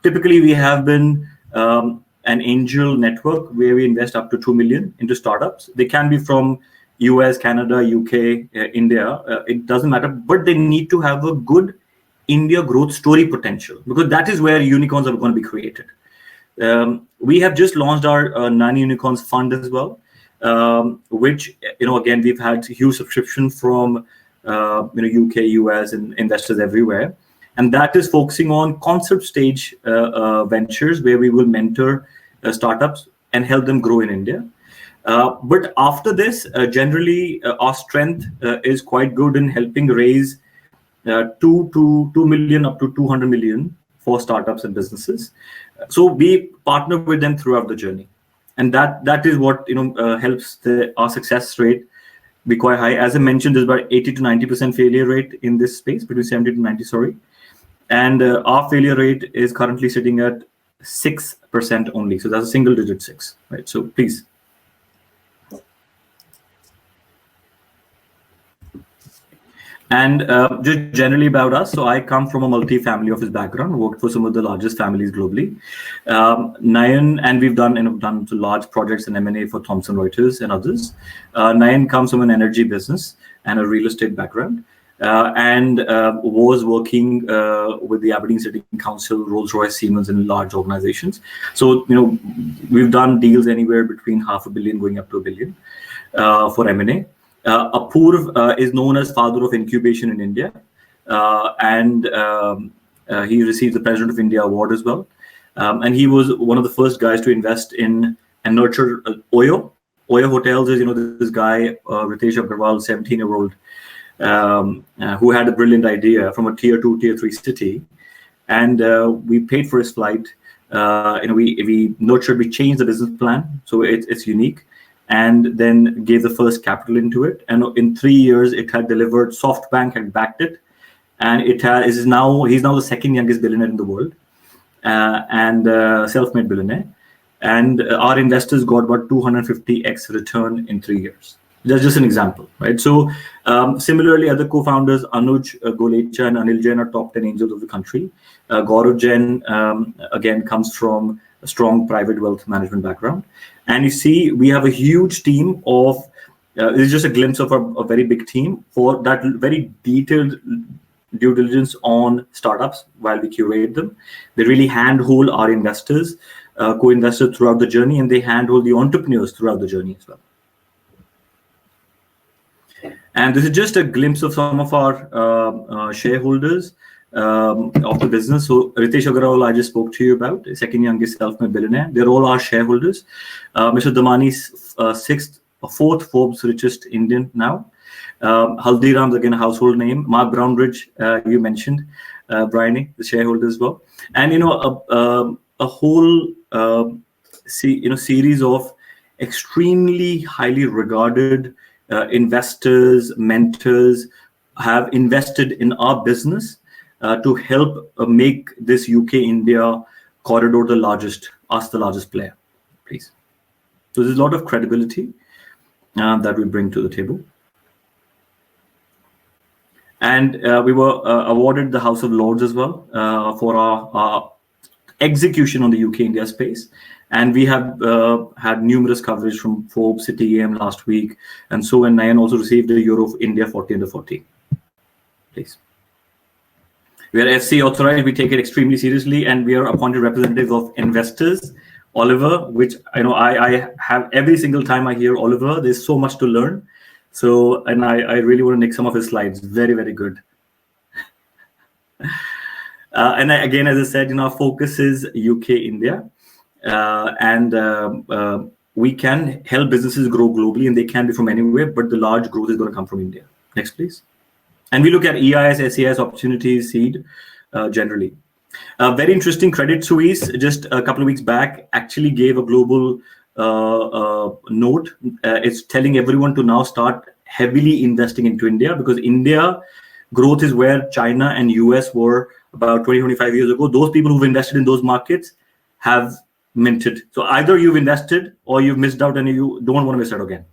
Speaker 4: Typically, we have been an angel network where we invest up to 2 million into startups. They can be from US, Canada, UK, India, it doesn't matter, but they need to have a good India growth story potential, because that is where unicorns are going to be created. We have just launched our 9 Unicorns fund as well, which, again, we've had huge subscription from, UK, US, and investors everywhere. And that is focusing on concept stage ventures where we will mentor startups and help them grow in India. But after this, generally, our strength is quite good in helping raise 2 million up to 200 million for startups and businesses. So we partner with them throughout the journey, and that is what helps our success rate be quite high. As I mentioned, there's about 80 to 90% failure rate in this space, between 70 to 90, sorry, and our failure rate is currently sitting at 6% only. So that's a single digit 6, right? So please. And just generally about us, so I come from a multi-family office background, worked for some of the largest families globally. Nayan, and we've done done large projects in M&A for Thomson Reuters and others. Nayan comes from an energy business and a real estate background, and was working with the Aberdeen City Council, Rolls-Royce, Siemens, and large organizations. So we've done deals anywhere between $500 million going up to $1 billion for M&A. Apurv is known as father of incubation in India, and he received the President of India award as well. And he was one of the first guys to invest in and nurture Oyo. Oyo Hotels is, this guy, Ritesh Agarwal, 17-year-old, who had a brilliant idea from a tier 2, tier 3 city. And we paid for his flight. We nurtured, we changed the business plan, so it's unique. And then gave the first capital into it. And in 3 years, it had delivered. SoftBank had backed it, and he's now the second youngest billionaire in the world, and self-made billionaire. And our investors got about 250x return in 3 years. That's just an example, right? So similarly, other co-founders, Anuj Golecha and Anil Jain, are top 10 angels of the country. Gaurav Jain, again, comes from a strong private wealth management background. And you see, we have a huge team of, this is just a glimpse of a very big team for that very detailed due diligence on startups while we curate them. They really handhold our investors, co-investors throughout the journey, and they handhold the entrepreneurs throughout the journey as well. And this is just a glimpse of some of our shareholders of the business. So Ritesh Agarwal, I just spoke to you about, the second youngest self-made billionaire. They're all our shareholders. Mr. Damani's fourth Forbes richest Indian now. Haldiram's, again, a household name. Mark Brownridge, you mentioned, briony, the shareholder as well. And a whole series of extremely highly regarded investors, mentors have invested in our business to help make this UK-India corridor the largest player, please. So there's a lot of credibility that we bring to the table. And we were awarded the House of Lords as well for our execution on the UK-India space. And we have had numerous coverage from Forbes, City AM last week. And so, and Nayan also received the Euro of India 40 under 40, please. We are FC authorized. We take it extremely seriously, and we are appointed representatives of investors. Oliver, which I have every single time I hear Oliver, there's so much to learn. So, and I really want to nick some of his slides. Very, very good. And again, as I said, our focus is UK, India, and we can help businesses grow globally, and they can be from anywhere, but the large growth is going to come from India. Next, please. And we look at EIS, SEIS opportunities, seed generally. Very interesting, Credit Suisse just a couple of weeks back actually gave a global note. It's telling everyone to now start heavily investing into India, because India growth is where China and US were about 20-25 years ago. Those people who've invested in those markets have minted. So either you've invested or you've missed out and you don't want to miss out again,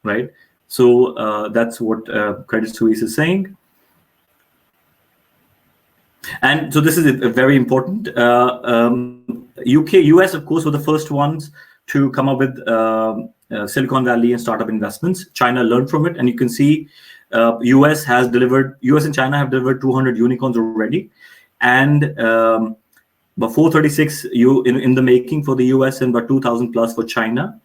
Speaker 4: right? So that's what Credit Suisse is saying. And so this is a very important. UK, US, of course, were the first ones to come up with Silicon Valley and startup investments. China learned from it, and you can see US and China have delivered 200 unicorns already, and about 436 in the making for the US and about 2,000 plus for China.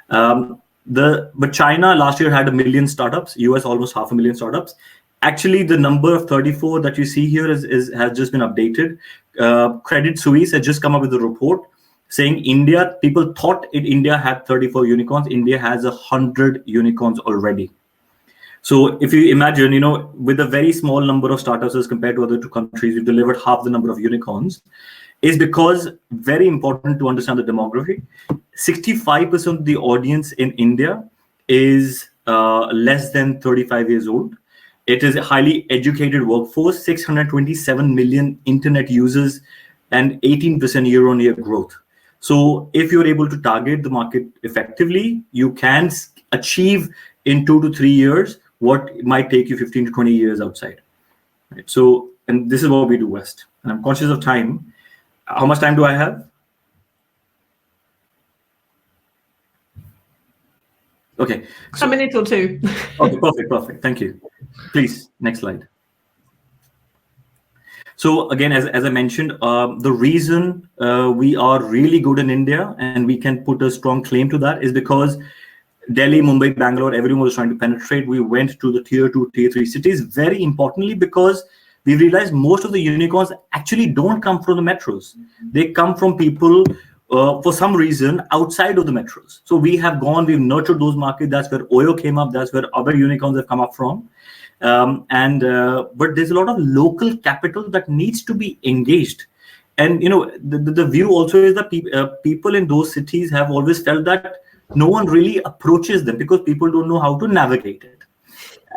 Speaker 4: But China last year had 1 million startups. US almost 500,000 startups. Actually, the number of 34 that you see here has just been updated. Credit Suisse has just come up with a report saying people thought India had 34 unicorns. India has 100 unicorns already. So if you imagine, with a very small number of startups as compared to other two countries, we've delivered half the number of unicorns, is because, very important to understand the demography, 65% of the audience in India is less than 35 years old. It is a highly educated workforce, 627 million internet users, and 18% year-on-year growth. So if you're able to target the market effectively, you can achieve in 2 to 3 years what might take you 15 to 20 years outside. Right? So, and this is what we do, West. And I'm conscious of time. How much time do I have? Okay.
Speaker 1: A minute or two.
Speaker 4: Okay, perfect. Thank you. Please, next slide. So again, as I mentioned, the reason we are really good in India and we can put a strong claim to that is because Delhi, Mumbai, Bangalore, everyone was trying to penetrate. We went to the tier 2, tier 3 cities, very importantly, because we realized most of the unicorns actually don't come from the metros. They come from people for some reason outside of the metros. So we've nurtured those markets. That's where Oyo came up. That's where other unicorns have come up from. But there's a lot of local capital that needs to be engaged. And, the view also is that people in those cities have always felt that no one really approaches them because people don't know how to navigate it.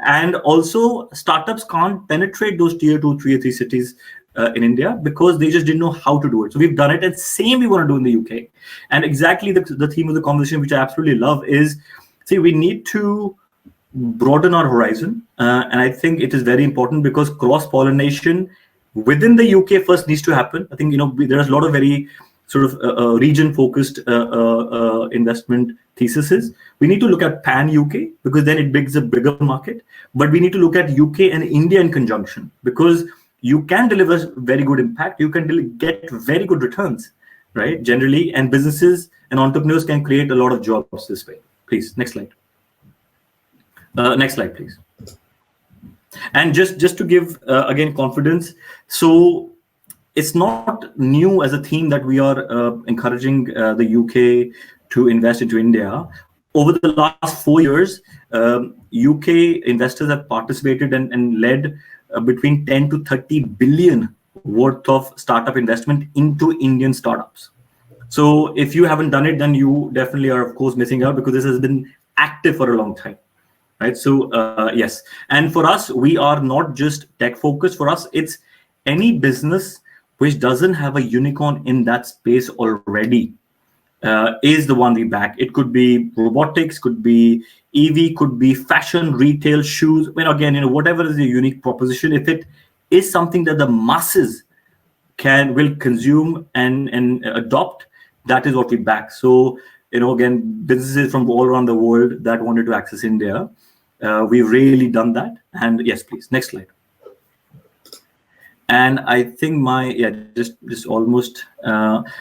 Speaker 4: And also startups can't penetrate those tier 2, tier 3 cities in India because they just didn't know how to do it. So we've done it, and same we want to do in the UK. And exactly the theme of the conversation, which I absolutely love, is we need to broaden our horizon. And I think it is very important because cross-pollination within the UK first needs to happen. I think, there's a lot of very sort of region-focused investment theses. We need to look at pan-UK because then it brings a bigger market. But we need to look at UK and India in conjunction because you can deliver very good impact. You can get very good returns, right? Generally, and businesses and entrepreneurs can create a lot of jobs this way. Please, next slide. Next slide, please. And just to give, again, confidence. So it's not new as a theme that we are encouraging the UK to invest into India. Over the last 4 years, UK investors have participated and led between 10 to 30 billion worth of startup investment into Indian startups. So if you haven't done it, then you definitely are, of course, missing out because this has been active for a long time. Right. So, yes. And for us, we are not just tech focused. For us, it's any business which doesn't have a unicorn in that space already is the one we back. It could be robotics, could be EV, could be fashion, retail, shoes. I mean, again, whatever is the unique proposition, if it is something that the masses will consume and adopt, that is what we back. So, again, businesses from all around the world that wanted to access India, we've really done that. And yes, please, next slide. And I think just almost.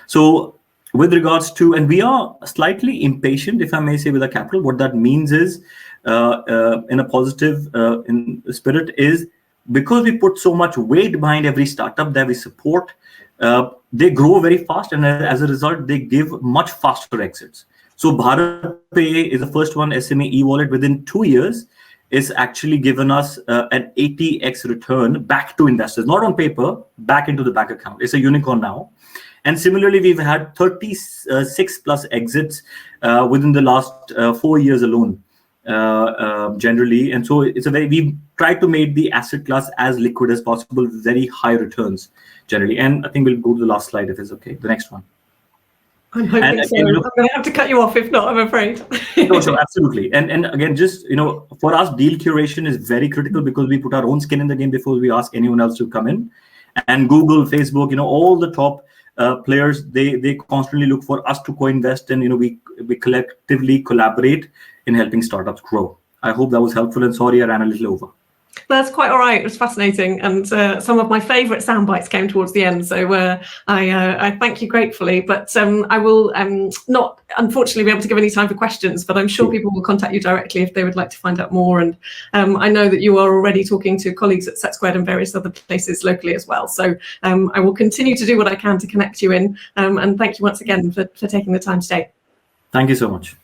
Speaker 4: So with regards to, and we are slightly impatient, if I may say, with the capital. What that means is, in a positive in spirit, is because we put so much weight behind every startup that we support, they grow very fast, and as a result, they give much faster exits. So Bharat Pay is the first one, SME e-wallet. Within 2 years, is actually given us an 80x return back to investors, not on paper, back into the bank account. It's a unicorn now. And similarly, we've had 36 plus exits within the last 4 years alone, generally. And so we've tried to make the asset class as liquid as possible with very high returns generally. And I think we'll go to the last slide if it's okay, the next one.
Speaker 1: I'm hoping so. I'm going to have to cut you off if not, I'm afraid.
Speaker 4: No, sure, absolutely. And again, just, for us, deal curation is very critical because we put our own skin in the game before we ask anyone else to come in. And Google, Facebook, all the top players, they constantly look for us to co-invest, and we collectively collaborate in helping startups grow. I hope that was helpful, and sorry I ran a little over.
Speaker 1: That's quite all right. It was fascinating, and some of my favourite sound bites came towards the end. So I thank you gratefully. But I will not, unfortunately, be able to give any time for questions. But I'm sure people will contact you directly if they would like to find out more. And I know that you are already talking to colleagues at Set Squared and various other places locally as well. So I will continue to do what I can to connect you in. And thank you once again for taking the time today.
Speaker 4: Thank you so much.